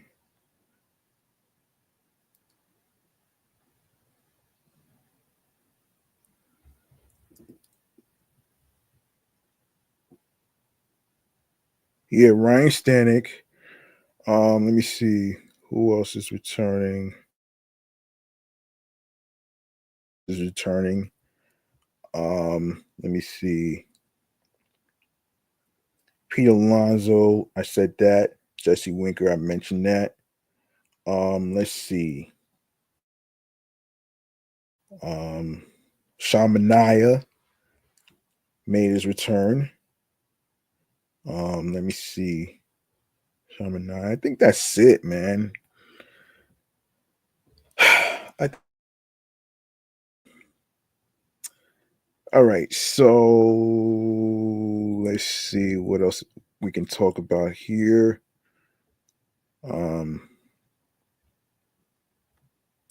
Yeah, Ryan Stanek. Let me see who else is returning. Is returning. Let me see. Pete Alonso, I said that. Jesse Winker, I mentioned that. Let's see. Sean Manaea made his return. Let me see. Sean Manaea. I think that's it, man. All right, so let's see what else we can talk about here.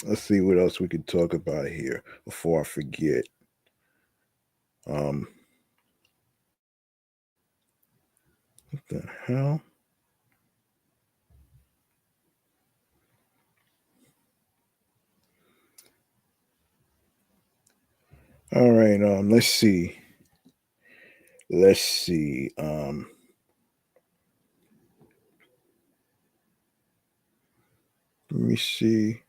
Let's see what else we can talk about here before I forget. What the hell? All right, let's see. Let's see. Let me see.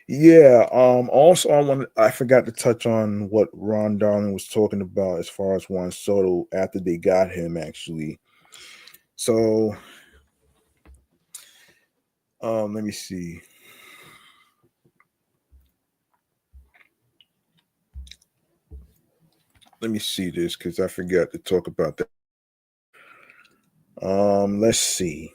Yeah, also I forgot to touch on what Ron Darling was talking about as far as Juan Soto after they got him actually. So let me see. Let me see this because I forgot to talk about that. Let's see.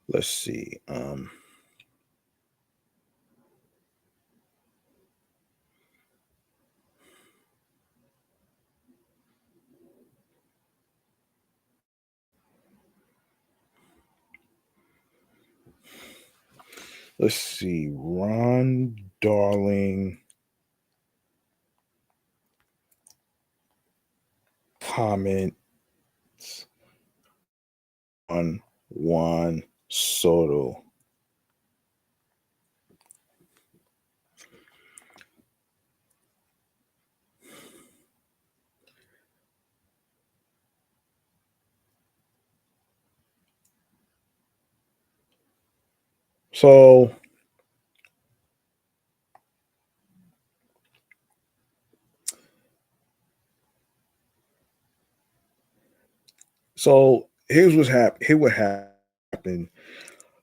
Let's see. Let's see. Ron Darling comments on Juan Soto. So here's what's happened. Here what happened.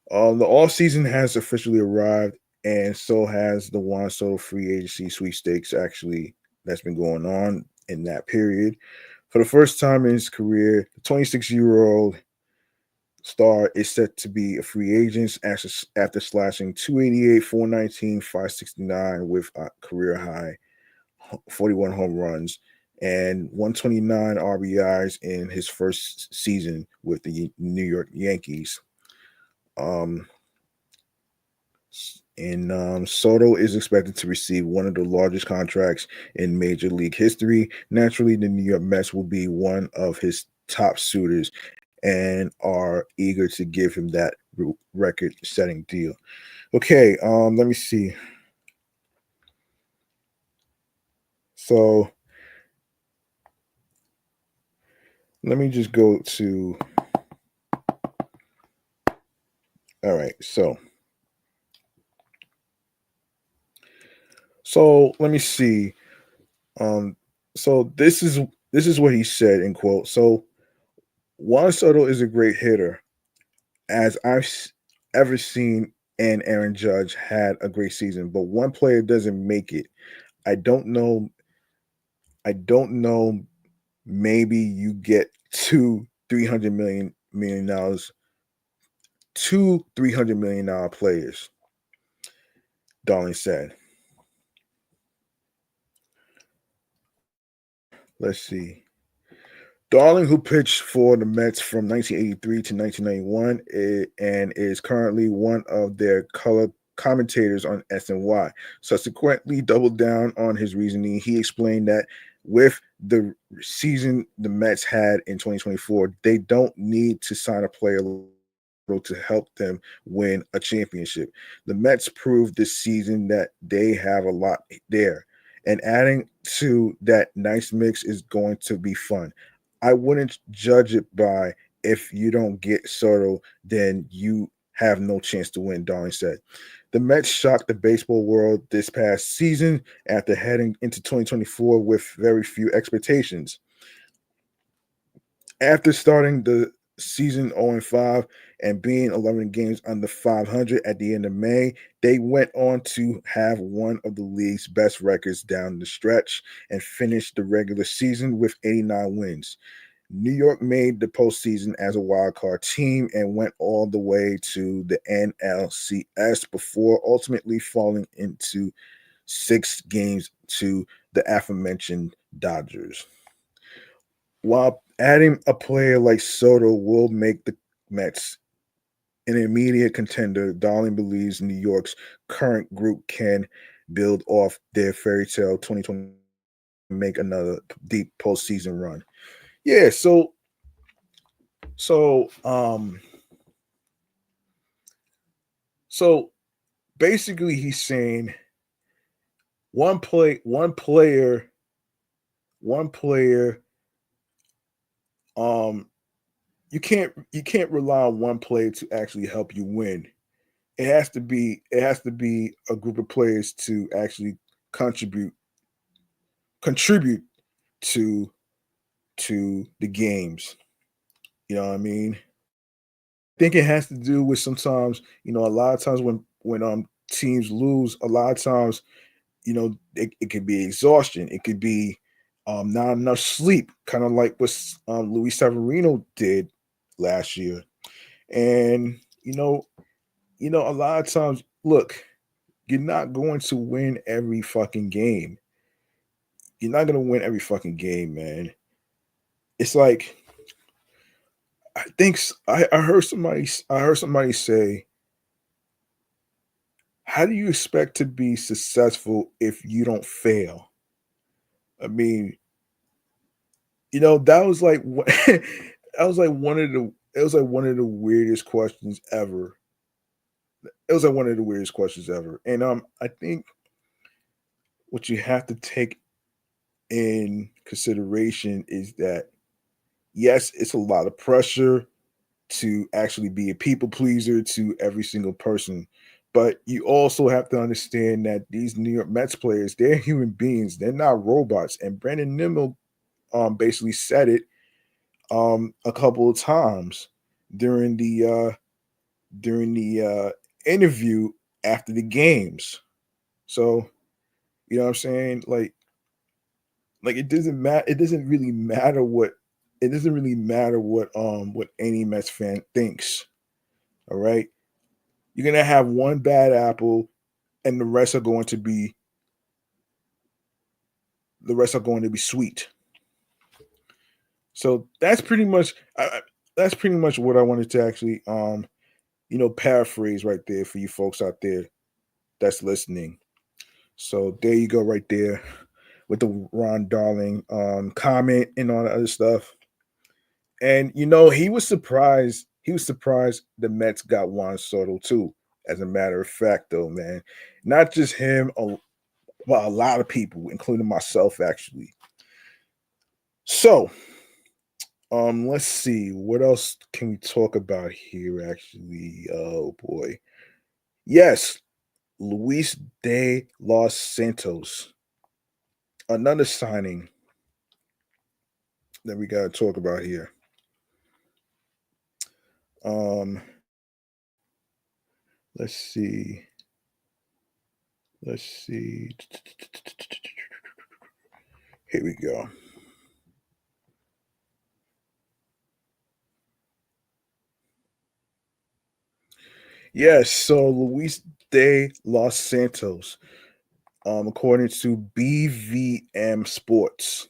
The off season has officially arrived, and so has the Juan Soto free agency sweepstakes. Actually, that's been going on in that period. For the first time in his career, the 26-year-old star is set to be a free agent after slashing 288, 419, 569 with a career high 41 home runs and 129 RBIs in his first season with the New York Yankees. Um, And Soto is expected to receive one of the largest contracts in Major League history. Naturally, the New York Mets will be one of his top suitors and are eager to give him that record-setting deal. Okay, let me see. So let me just go to. All right, so let me see. Um, so this is what he said in quote. So Juan Soto is a great hitter, as ever seen, and Aaron Judge had a great season. But one player doesn't make it. I don't know. I don't know. Maybe you get two $300 million, two $300 million players. Darling said. Let's see. Darling, who pitched for the Mets from 1983 to 1991, and is currently one of their color commentators on SNY, subsequently doubled down on his reasoning. He explained that with the season the Mets had in 2024, they don't need to sign a player to help them win a championship. The Mets proved this season that they have a lot there, and adding to that nice mix is going to be fun. I wouldn't judge it by if you don't get Soto, then you have no chance to win, Darling said. The Mets shocked the baseball world this past season after heading into 2024 with very few expectations. After starting the season 0-5 and being 11 games under 500 at the end of May, they went on to have one of the league's best records down the stretch and finished the regular season with 89 wins. New York made the postseason as a wild card team and went all the way to the NLCS before ultimately falling into 6 games to the aforementioned Dodgers. While adding a player like Soto will make the Mets an immediate contender, Darling believes New York's current group can build off their fairy tale 2020 and make another deep postseason run. Yeah, so um so basically he's saying one player um you can't rely on one player to actually help you win. It has to be a group of players to actually contribute contribute to the games. You know what I mean? I think it has to do with sometimes, a lot of times when teams lose, a lot of times, it could be exhaustion. It could be not enough sleep, kind of like what Luis Severino did last year. And a lot of times, look, you're not going to win every fucking game. You're not going to win every fucking game, man. It's like I heard somebody say, "How do you expect to be successful if you don't fail?" I mean, that was like that was like one of the it was like one of the weirdest questions ever. It was like one of the weirdest questions ever. And I think what you have to take in consideration is that yes, it's a lot of pressure to actually be a people pleaser to every single person. But you also have to understand that these New York Mets players, they're human beings. They're not robots. And Brandon Nimmo basically said it a couple of times during the interview after the games. So, you know what I'm saying? Like it doesn't matter. It doesn't really matter what any Mets fan thinks. All right. You're gonna have one bad apple, and the rest are going to be sweet. So that's pretty much what I wanted to actually paraphrase right there for you folks out there. that's listening. So there you go, right there, with the Ron Darling comment and all the other stuff. And he was surprised. He was surprised the Mets got Juan Soto too. As a matter of fact, though, man, not just him, but a lot of people, including myself, actually. So, let's see what else can we talk about here. Actually, oh boy, yes, Luis de Los Santos, another signing that we got to talk about here. Um, let's see. Let's see. Here we go. Yes, so Luis de Los Santos, according to BVM Sports,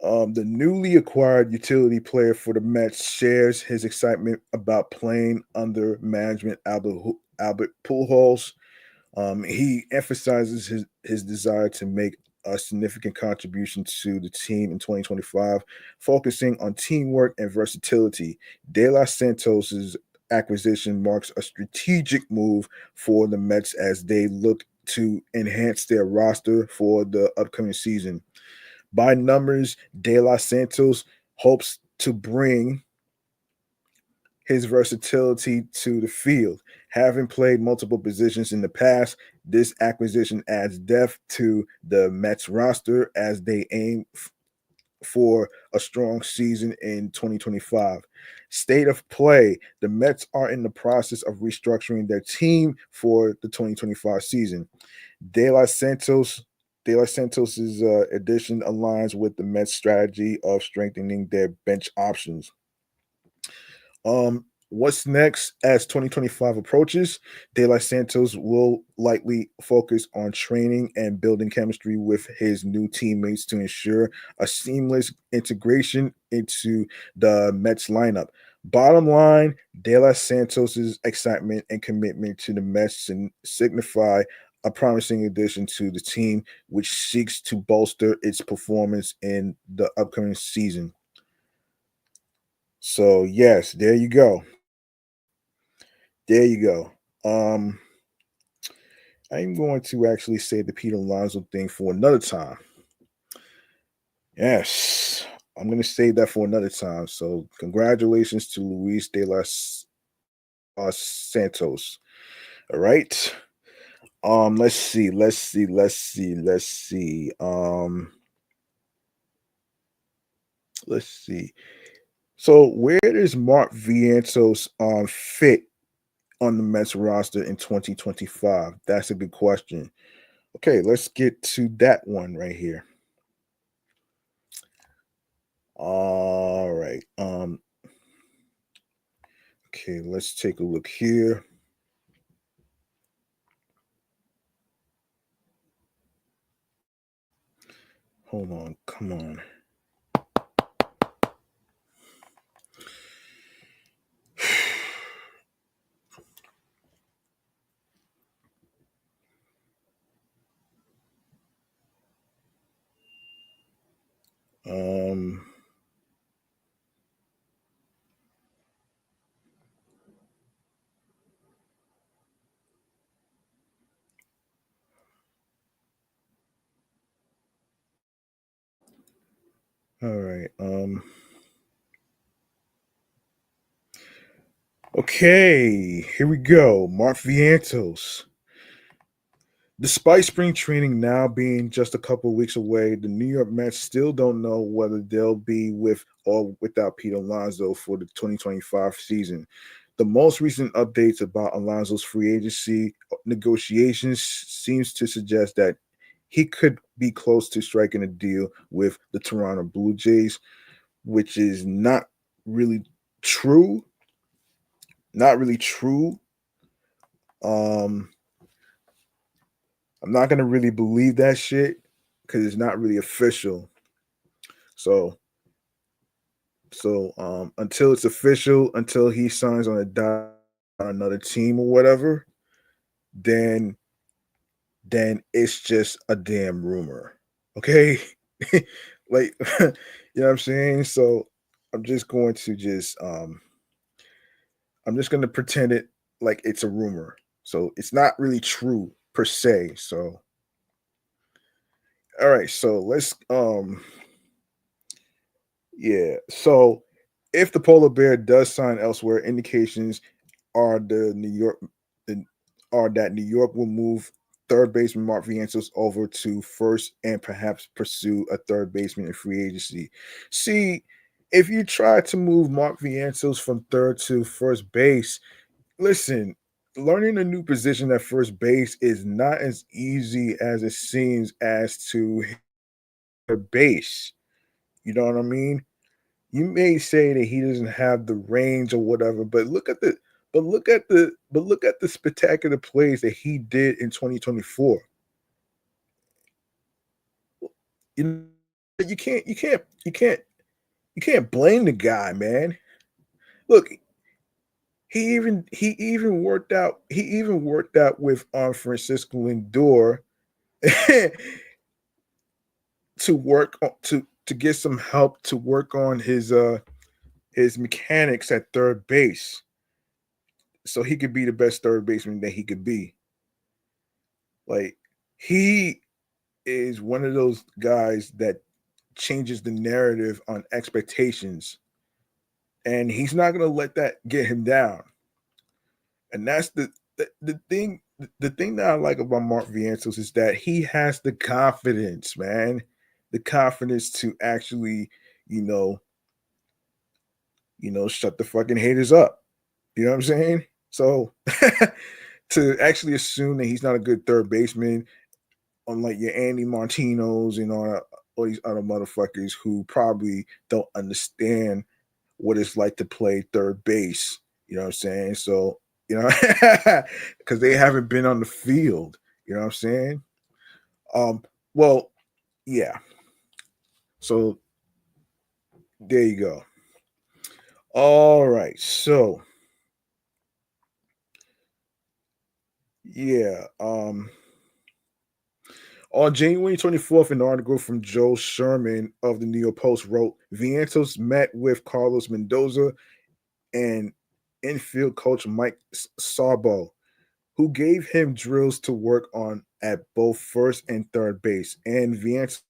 the newly acquired utility player for the Mets shares his excitement about playing under management Albert Pujols. He emphasizes his desire to make a significant contribution to the team in 2025, focusing on teamwork and versatility. De Los Santos's acquisition marks a strategic move for the Mets as they look to enhance their roster for the upcoming season. By numbers, De Los Santos hopes to bring his versatility to the field. Having played multiple positions in the past, this acquisition adds depth to the Mets roster as they aim for a strong season in 2025. State of play: the Mets are in the process of restructuring their team for the 2025 season. De Los Santos De Los Santos's addition aligns with the Mets' strategy of strengthening their bench options. What's next as 2025 approaches? De Los Santos will likely focus on training and building chemistry with his new teammates to ensure a seamless integration into the Mets lineup. Bottom line, De Los Santos's excitement and commitment to the Mets signify a promising addition to the team, which seeks to bolster its performance in the upcoming season. So yes, there you go. There you go. I'm going to actually say the Pete Alonso thing for another time. Yes, I'm going to save that for another time. So congratulations to Luis de los Santos. All right. Let's see. Let's see. So where does Mark Vientos fit on the Mets roster in 2025? That's a good question. Okay, let's get to that one right here. All right. Okay, let's take a look here. Hold on, come on. Um all right. Okay, here we go. Mark Vientos. Despite spring training now being just a couple weeks away, the New York Mets still don't know whether they'll be with or without Pete Alonso for the 2025 season. The most recent updates about Alonso's free agency negotiations seems to suggest that he could be close to striking a deal with the Toronto Blue Jays, which is not really true. Not really true. Um, I'm not gonna really believe that shit because it's not really official. So until it's official, until he signs on a dot on another team or whatever, then it's just a damn rumor. Okay? Like you know what I'm saying? So I'm just going to I'm just going to pretend it like it's a rumor. So it's not really true per se. So all right, so let's yeah. So if the polar bear does sign elsewhere, indications are the New York the, are that New York will move third baseman Mark Vientos over to first and perhaps pursue a third baseman in free agency. See, if you try to move Mark Vientos from third to first base, listen, learning a new position at first base is not as easy as it seems as to hit the base. You know what I mean? You may say that he doesn't have the range or whatever, but look at the spectacular plays that he did in 2024. You know, you can't blame the guy, man. Look, he even worked out with Francisco Lindor to work on to get some help to work on his mechanics at third base so he could be the best third baseman that he could be. Like he is one of those guys that changes the narrative on expectations, and he's not going to let that get him down. And that's the thing. The thing that I like about Mark Vientos is that he has the confidence, man, the confidence to actually, you know, shut the fucking haters up. You know what I'm saying? So to actually assume that he's not a good third baseman, unlike your Andy Martinos and all these other motherfuckers who probably don't understand what it's like to play third base. You know what I'm saying? So, because they haven't been on the field. You know what I'm saying? Well, yeah. So there you go. All right. So yeah. On January 24th, an article from Joe Sherman of the New York Post wrote Vientos met with Carlos Mendoza and infield coach Mike Sarbo, who gave him drills to work on at both first and third base, and Vientos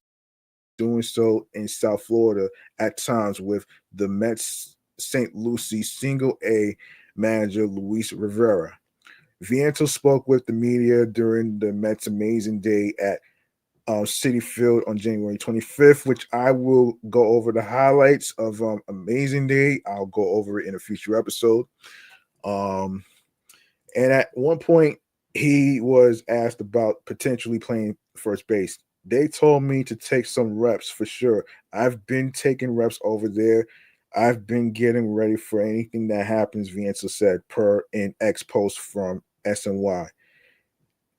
doing so in South Florida at times with the Mets St. Lucie single A manager Luis Rivera. Vientos spoke with the media during the Mets' amazing day at City Field on January 25th, which I will go over the highlights of Amazing Day. I'll go over it in a future episode. Um, and at one point, he was asked about potentially playing first base. They told me to take some reps for sure. I've been taking reps over there. I've been getting ready for anything that happens, Vientos said, per an ex post from SNY.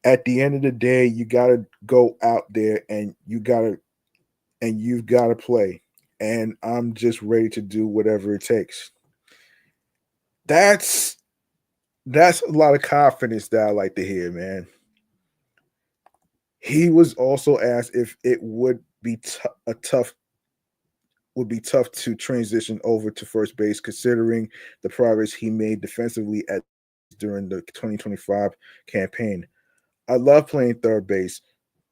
At the end of the day, you got to go out there and you've got to play. And I'm just ready to do whatever it takes. That's a lot of confidence that I like to hear, man. He was also asked if it would be tough to transition over to first base, considering the progress he made defensively at during the 2025 campaign. I love playing third base,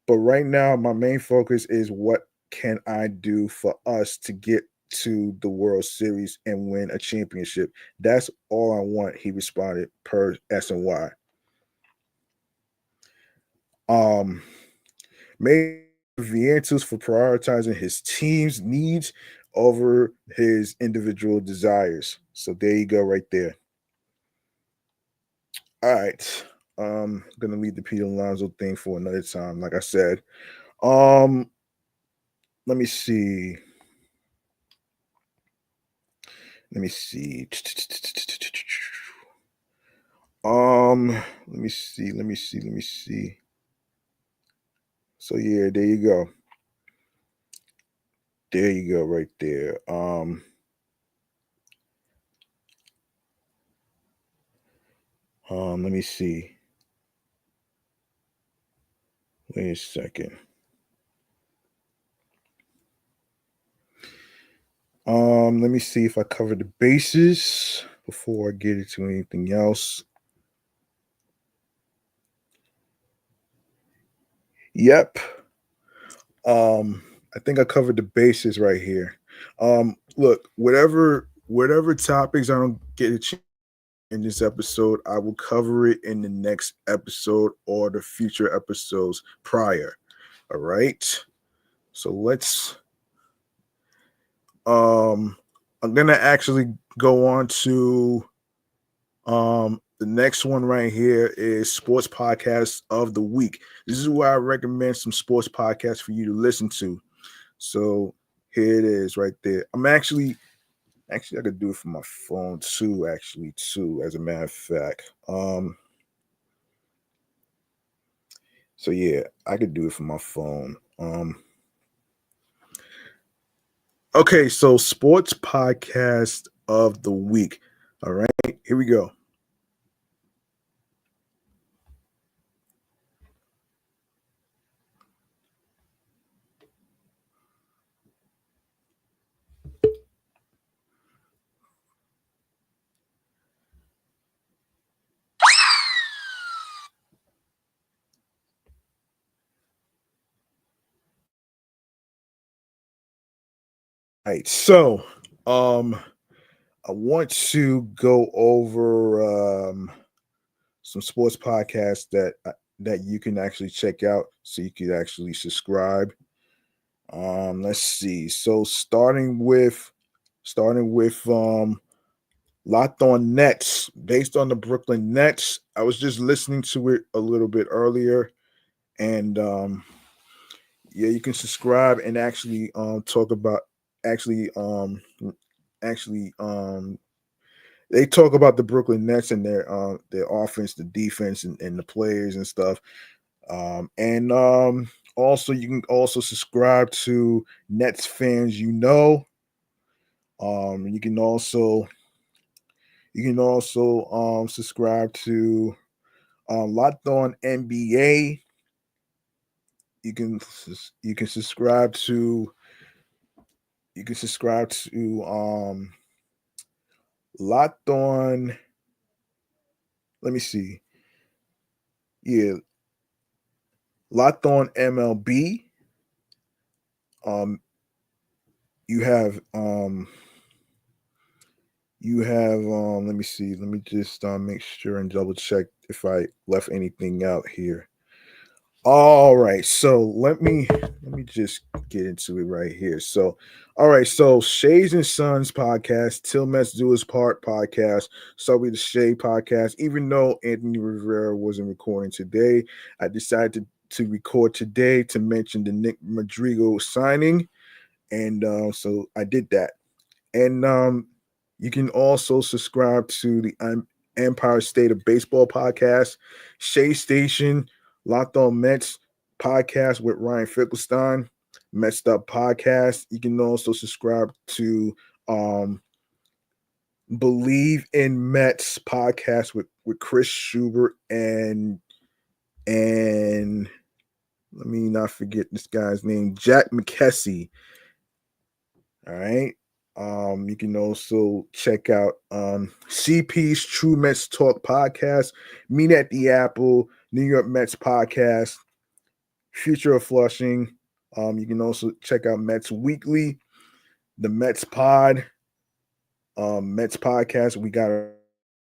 but right now my main focus is what can I do for us to get to the World Series and win a championship. That's all I want, he responded per SNY. Maybe Vientos for prioritizing his team's needs over his individual desires. So there you go, right there. All right. Gonna leave the Pete Alonso thing for another time. Like I said. Um, let me see. Let me see. Let me see. Let me see. Let me see. So yeah, there you go. There you go, right there. Let me see. Wait a second. Let me see if I covered the bases before I get into anything else. Yep. I think I covered the bases right here. Look, whatever topics I don't get a chance in this episode, I will cover it in the next episode or the future episodes prior. All right. So I'm gonna actually go on to the next one right here is sports podcast of the week. This is where I recommend some sports podcasts for you to listen to. So here it is right there. I'm actually I could do it from my phone too, as a matter of fact. So yeah, I could do it from my phone. Okay, so sports podcast of the week. All right, here we go. All right, so I want to go over some sports podcasts that you can actually check out, so you can actually subscribe. Let's see. So starting with Locked On Nets, based on the Brooklyn Nets. I was just listening to it a little bit earlier, and yeah, you can subscribe and actually talk about actually actually they talk about the Brooklyn Nets and their offense, the defense, and the players and stuff. And also you can also subscribe to Nets Fans You Know. And you can also subscribe to Locked On NBA. You can subscribe to Locked On. Let me see. Yeah, Locked On MLB. Um, you have let me see. Let me just make sure and double check if I left anything out here. All right, so let me just get into it right here. So, all right, so Shays and Sons podcast, Till Mets Do His Part podcast, Subway the Shay podcast. Even though Anthony Rivera wasn't recording today, I decided to record today to mention the Nick Madrigal signing, and so I did that. And you can also subscribe to the Empire State of Baseball podcast, Shea Station, Locked On Mets podcast with Ryan Finkelstein, Messed Up podcast. You can also subscribe to Believe in Mets podcast with Chris Schubert and let me not forget this guy's name, Jack McKessie. All right. You can also check out CP's True Mets Talk podcast, Meet at the Apple, New York Mets podcast, Future of Flushing. You can also check out Mets Weekly, the Mets Pod, Mets podcast. We got a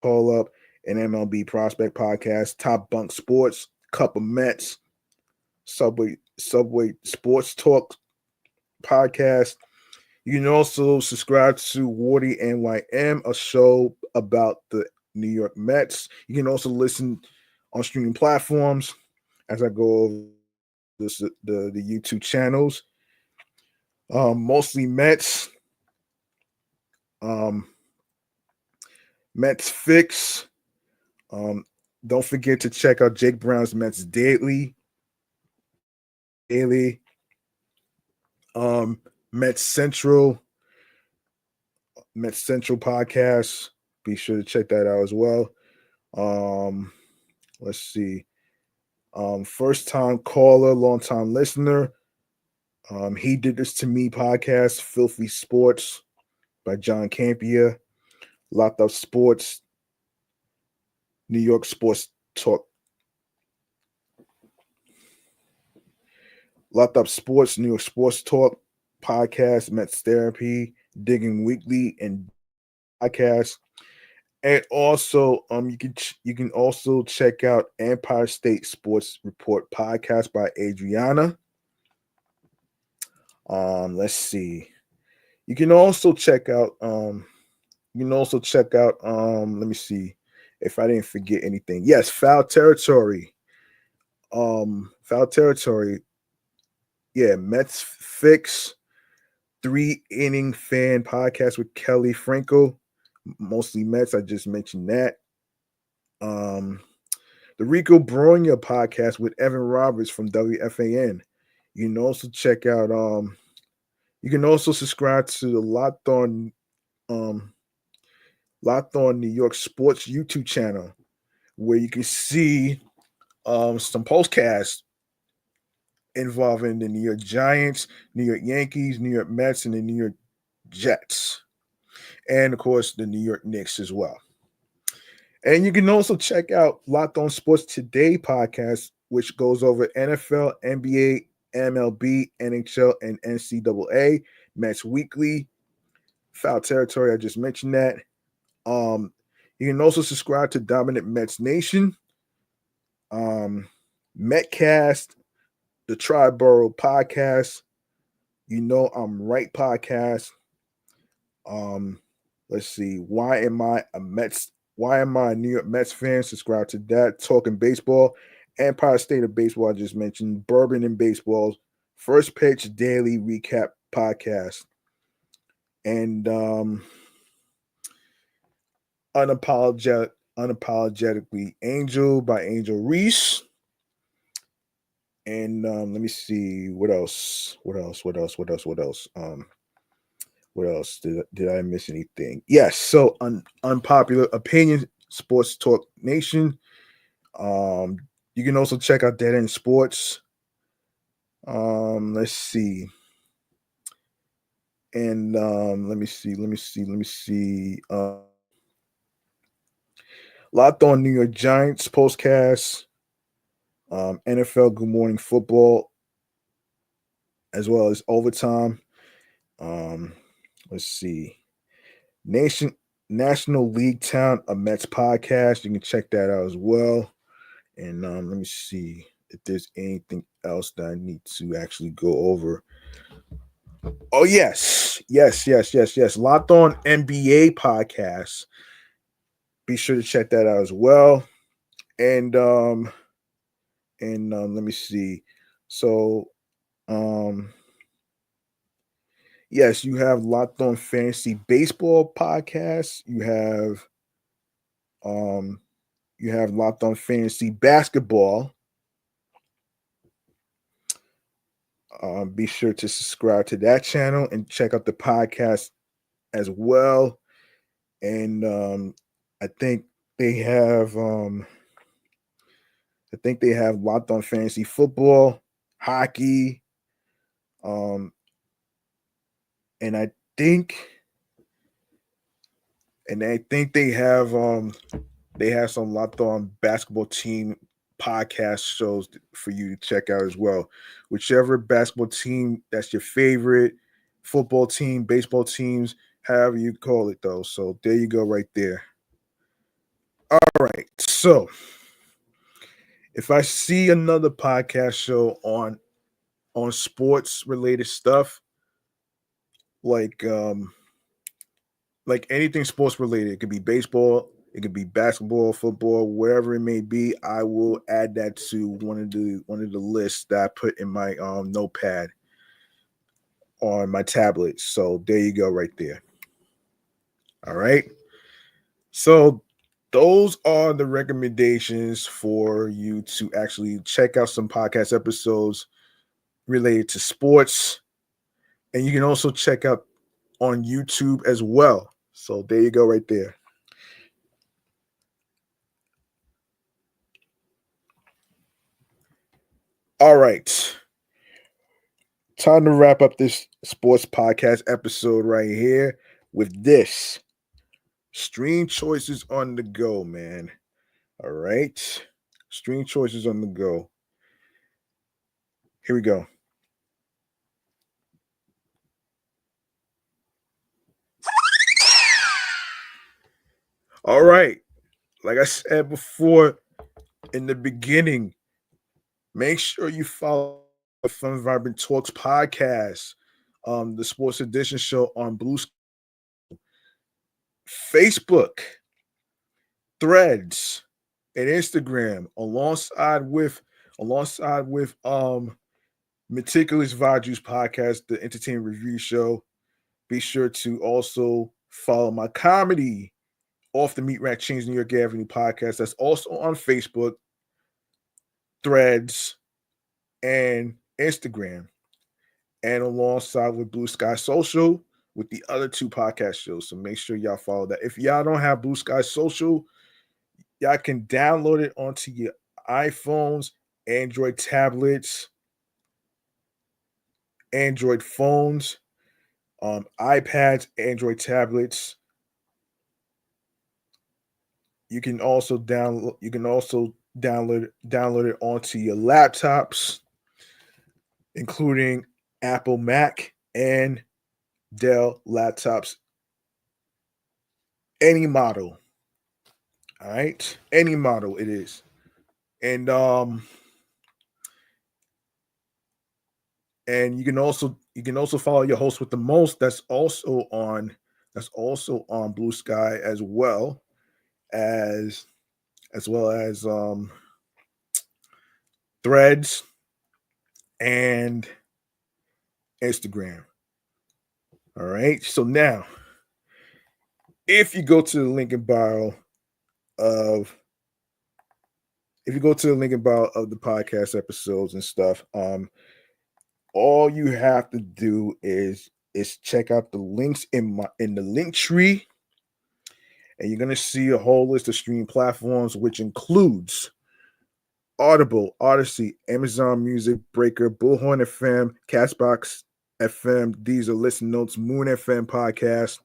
call up, an MLB Prospect podcast, Top Bunk Sports, Cup of Mets, Subway Sports Talk podcast. You can also subscribe to Wardy NYM, a show about the New York Mets. You can also listen on streaming platforms as I go over the YouTube channels. Mostly Mets. Mets Fix. Don't forget to check out Jake Brown's Mets Daily. Mets Central podcast. Be sure to check that out as well. Let's see. First time caller, long time listener. He Did This to Me podcast, Filthy Sports by John Campia, Locked Up Sports, New York Sports Talk. Locked Up Sports, New York Sports Talk podcast, Mets Therapy, Digging Weekly, and podcast. And also, you can also check out Empire State Sports Report podcast by Adriana. Let's see. You can also check out let me see if I didn't forget anything. Yes, Foul Territory. Foul Territory. Yeah, Mets Fix 3 inning fan podcast with Kelly Franco. Mostly Mets. I just mentioned that. The Rico Bronya podcast with Evan Roberts from WFAN. You can also check out you can also subscribe to the Locked On New York Sports YouTube channel where you can see some postcasts involving the New York Giants, New York Yankees, New York Mets, and the New York Jets. And of course the New York Knicks as well. And you can also check out Locked On Sports Today podcast, which goes over NFL, NBA, MLB, NHL, and NCAA. Mets Weekly, Foul Territory. I just mentioned that. You can also subscribe to Dominant Mets Nation, Metcast, the Triborough podcast. You Know I'm Right podcast. Let's see. Why am I a New York Mets fan? Subscribe to that. Talking Baseball, Empire State of Baseball. I just mentioned Bourbon and Baseball's First Pitch Daily Recap podcast, and Unapologetically Angel by Angel Reese. And let me see what else. What else? Did I miss anything? Yes. So Unpopular Opinion Sports Talk Nation. You can also check out Dead End Sports. Let's see. And let me see. Locked On New York Giants postcast. NFL Good Morning Football, as well as Overtime. Let's see. National League Town, a Mets podcast. You can check that out as well. And let me see if there's anything else that I need to actually go over. Oh, yes. Locked On NBA podcast. Be sure to check that out as well. And let me see. So yes, you have Locked On Fantasy Baseball podcast. You have Locked On Fantasy Basketball. Be sure to subscribe to that channel and check out the podcast as well. And I think they have Locked On Fantasy Football, hockey, and I think they have some Locked On Basketball Team podcast shows for you to check out as well. Whichever basketball team that's your favorite, football team, baseball teams, however you call it, though. So there you go, right there. All right. So if I see another podcast show on sports related stuff, like anything sports related, it could be baseball, it could be basketball, football, wherever it may be, I will add that to one of the lists that I put in my notepad on my tablet. So there you go, right there. All right. So those are the recommendations for you to actually check out some podcast episodes related to sports. And you can also check out on YouTube as well. So there you go, right there. All right. Time to wrap up this sports podcast episode right here with this stream choices on the go, man. All right. Stream choices on the go. Here we go. All right. Like I said before in the beginning, make sure you follow the Fun Vibrant Talks podcast, the Sports Edition show on Blue Sky, Facebook, Threads, and Instagram, alongside with Meticulous Vaju's podcast, the entertainment review show. Be sure to also follow my comedy Off the Meat Rack Change New York Avenue podcast. That's also on Facebook, Threads, and Instagram, and alongside with Blue Sky Social with the other two podcast shows. So make sure y'all follow that. If y'all don't have Blue Sky Social, y'all can download it onto your iPhones, Android tablets, Android phones, iPads, Android tablets. You can also download it onto your laptops, including Apple Mac and Dell laptops, any model. All right, any model it is, and you can also follow your host with the most. That's also on Blue Sky as well as Threads and Instagram. All right. So now, if you go to the link in bio of the podcast episodes and stuff, all you have to do is check out the links in the link tree, and you're gonna see a whole list of streaming platforms, which includes Audible, Odyssey, Amazon Music, Breaker, Bullhorn FM, Castbox FM, Deezer, Listen Notes, Moon FM Podcast,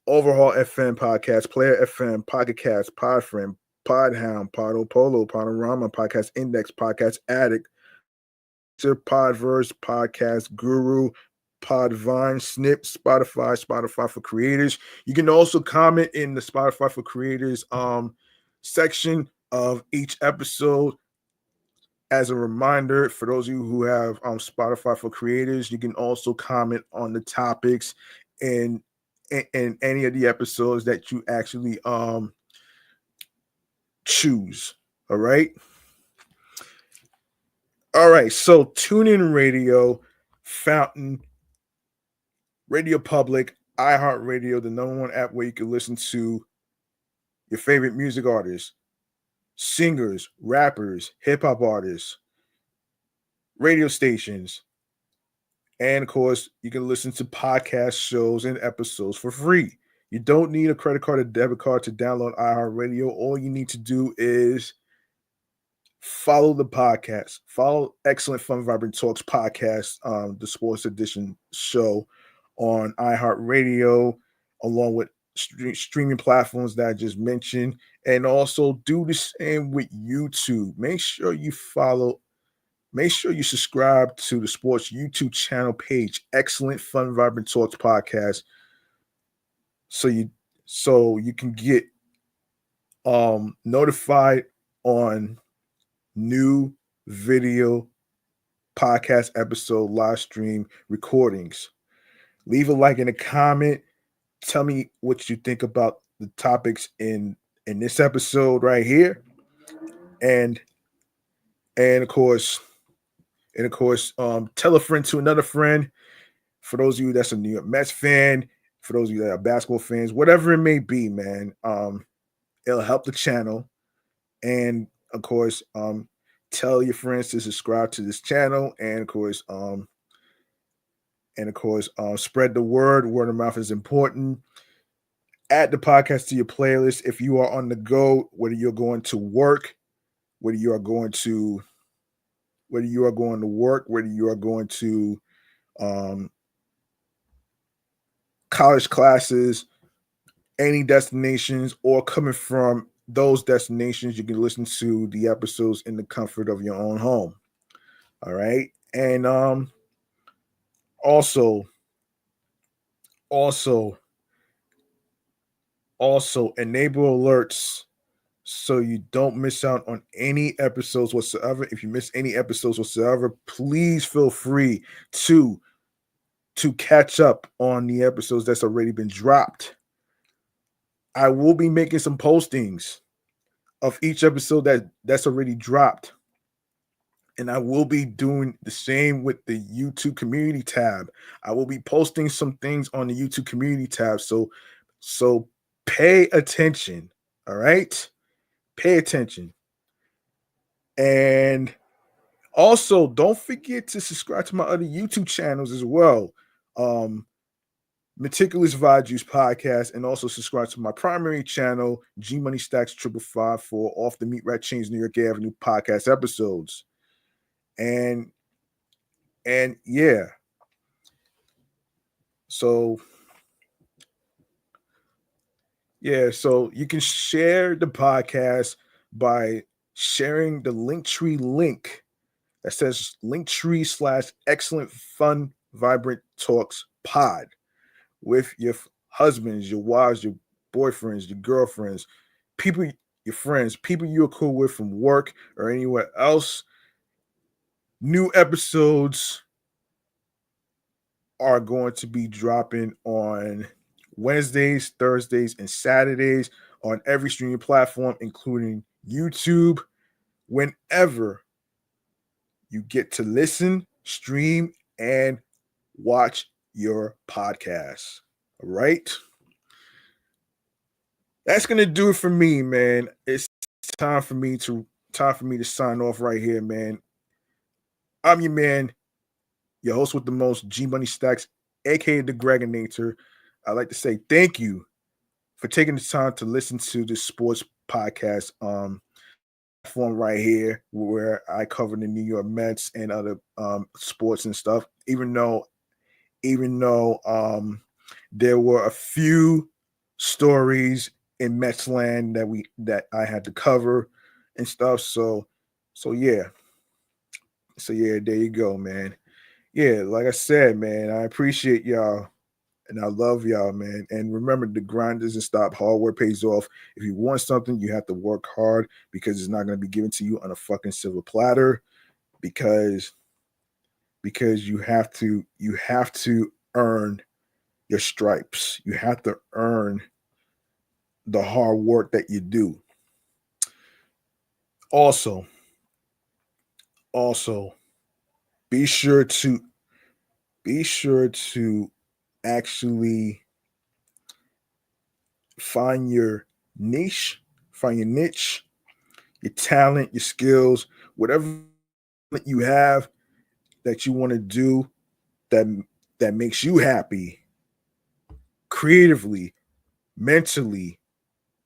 Overhaul FM Podcast, Player FM, Pocket Cast, Podfriend, Podhound, Podopolo, Podorama, Podcast Index, Podcast Addict, Podverse, Podcast Guru, Podvine, Snip, Spotify for Creators. You can also comment in the Spotify for Creators section of each episode. As a reminder, for those of you who have Spotify for Creators, you can also comment on the topics in any of the episodes that you actually choose. All right. So TuneIn Radio, Fountain, Radio Public, iHeartRadio, the number one app where you can listen to your favorite music artists, singers, rappers, hip-hop artists, radio stations, and of course, you can listen to podcast shows and episodes for free. You don't need a credit card or debit card to download iHeartRadio. All you need to do is follow the podcast. Follow Excellent Fun Vibrant Talks podcast, the Sports Edition show on iHeartRadio, along with streaming platforms that I just mentioned. And also do the same with YouTube. Make sure you subscribe to the sports YouTube channel page, Excellent Fun Vibrant Talks podcast, so you can get notified on new video podcast episode live stream recordings. Leave a like and a comment. Tell me what you think about the topics in this episode right here, and of course, tell a friend to another friend. For those of you that's a New York Mets fan, for those of you that are basketball fans, whatever it may be, man, it'll help the channel. And of course, tell your friends to subscribe to this channel, and of course, spread the word. Word of mouth is important. Add the podcast to your playlist if you are on the go, whether you're going to work, whether you are going to whether you are going to work, whether you are going to college classes, any destinations, or coming from those destinations, you can listen to the episodes in the comfort of your own home. All right. And also, also, also enable alerts so you don't miss out on any episodes whatsoever. If you miss any episodes whatsoever, please feel free to catch up on the episodes that's already been dropped. I will be making some postings of each episode that's already dropped. And I will be doing the same with the YouTube community tab. I will be posting some things on the YouTube community tab. So pay attention. All right? Pay attention. And also, don't forget to subscribe to my other YouTube channels as well. Meticulous Vibe Juice Podcast, and also subscribe to my primary channel, G Money Stacks 555, for Off the Meat Rat Chains New York Avenue podcast episodes. And yeah. So you can share the podcast by sharing the Linktree link that says Linktree/excellent fun vibrant talks pod with your husbands, your wives, your boyfriends, your girlfriends, people, your friends, people you're cool with from work or anywhere else. New episodes are going to be dropping on Wednesdays, Thursdays, and Saturdays on every streaming platform, including YouTube, whenever you get to listen, stream, and watch your podcast. All right. That's gonna do it for me, man. It's time for me to sign off right here, man. I'm your man, your host with the most, G Money Stacks, aka the Gregonator. I'd like to say thank you for taking the time to listen to this sports podcast platform right here, where I cover the New York Mets and other sports and stuff. Even though there were a few stories in Mets land that I had to cover and stuff. So yeah. So yeah, there you go, man. Yeah, like I said, man, I appreciate y'all and I love y'all, man. And remember, the grind doesn't stop. Hard work pays off. If you want something, you have to work hard, because it's not going to be given to you on a fucking silver platter. Because you have to earn your stripes. You have to earn the hard work that you do. Also, be sure to actually find your niche, your talent, your skills, whatever you have that you want to do that makes you happy creatively, mentally,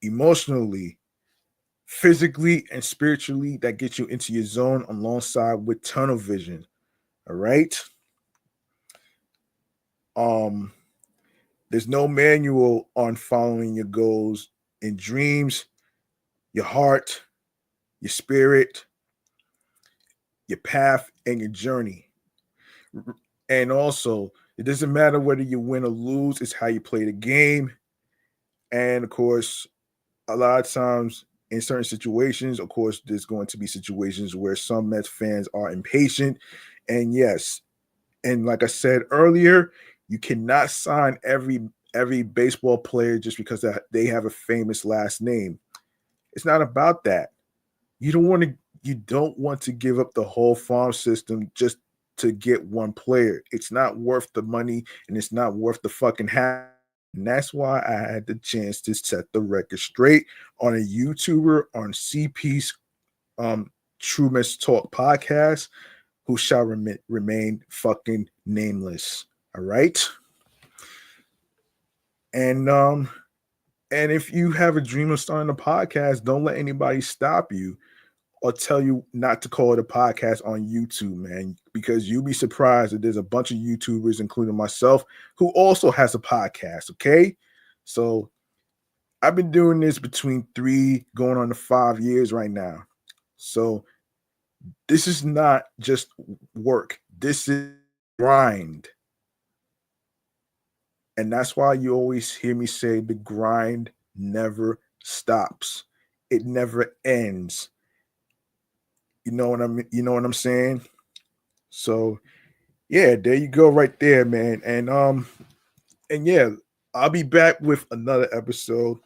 emotionally, physically, and spiritually, that gets you into your zone alongside with tunnel vision. All right. There's no manual on following your goals and dreams, your heart, your spirit, your path, and your journey. And also, it doesn't matter whether you win or lose, it's how you play the game. And of course, a lot of times in certain situations, of course, there's going to be situations where some Mets fans are impatient. And yes, and like I said earlier, you cannot sign every baseball player just because they have a famous last name. It's not about that. You don't want to give up the whole farm system just to get one player. It's not worth the money, and it's not worth the fucking hassle. And that's why I had the chance to set the record straight on a YouTuber on CP's True Mets Talk podcast, who shall remain fucking nameless. All right. And if you have a dream of starting a podcast, don't let anybody stop you. or tell you not to call it a podcast on YouTube, man, because you'll be surprised that there's a bunch of YouTubers, including myself, who also has a podcast. Okay. So I've been doing this between 3 going on to 5 years right now. So this is not just work. This is grind. And that's why you always hear me say the grind never stops. It never ends. You know what I'm saying? So yeah, there you go right there, man. And yeah, I'll be back with another episode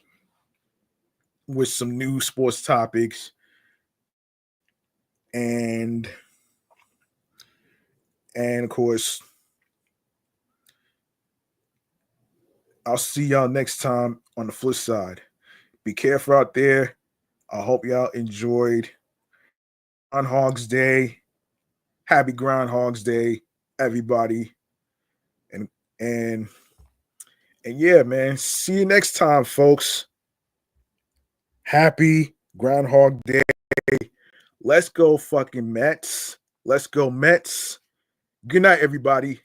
with some new sports topics. And of course, I'll see y'all next time on the flip side. Be careful out there. I hope y'all enjoyed Groundhog's Day. Happy Groundhog's Day, everybody. And and and yeah, man. See you next time, folks. Happy Groundhog Day. Let's go fucking Mets. Let's go Mets. Good night, everybody.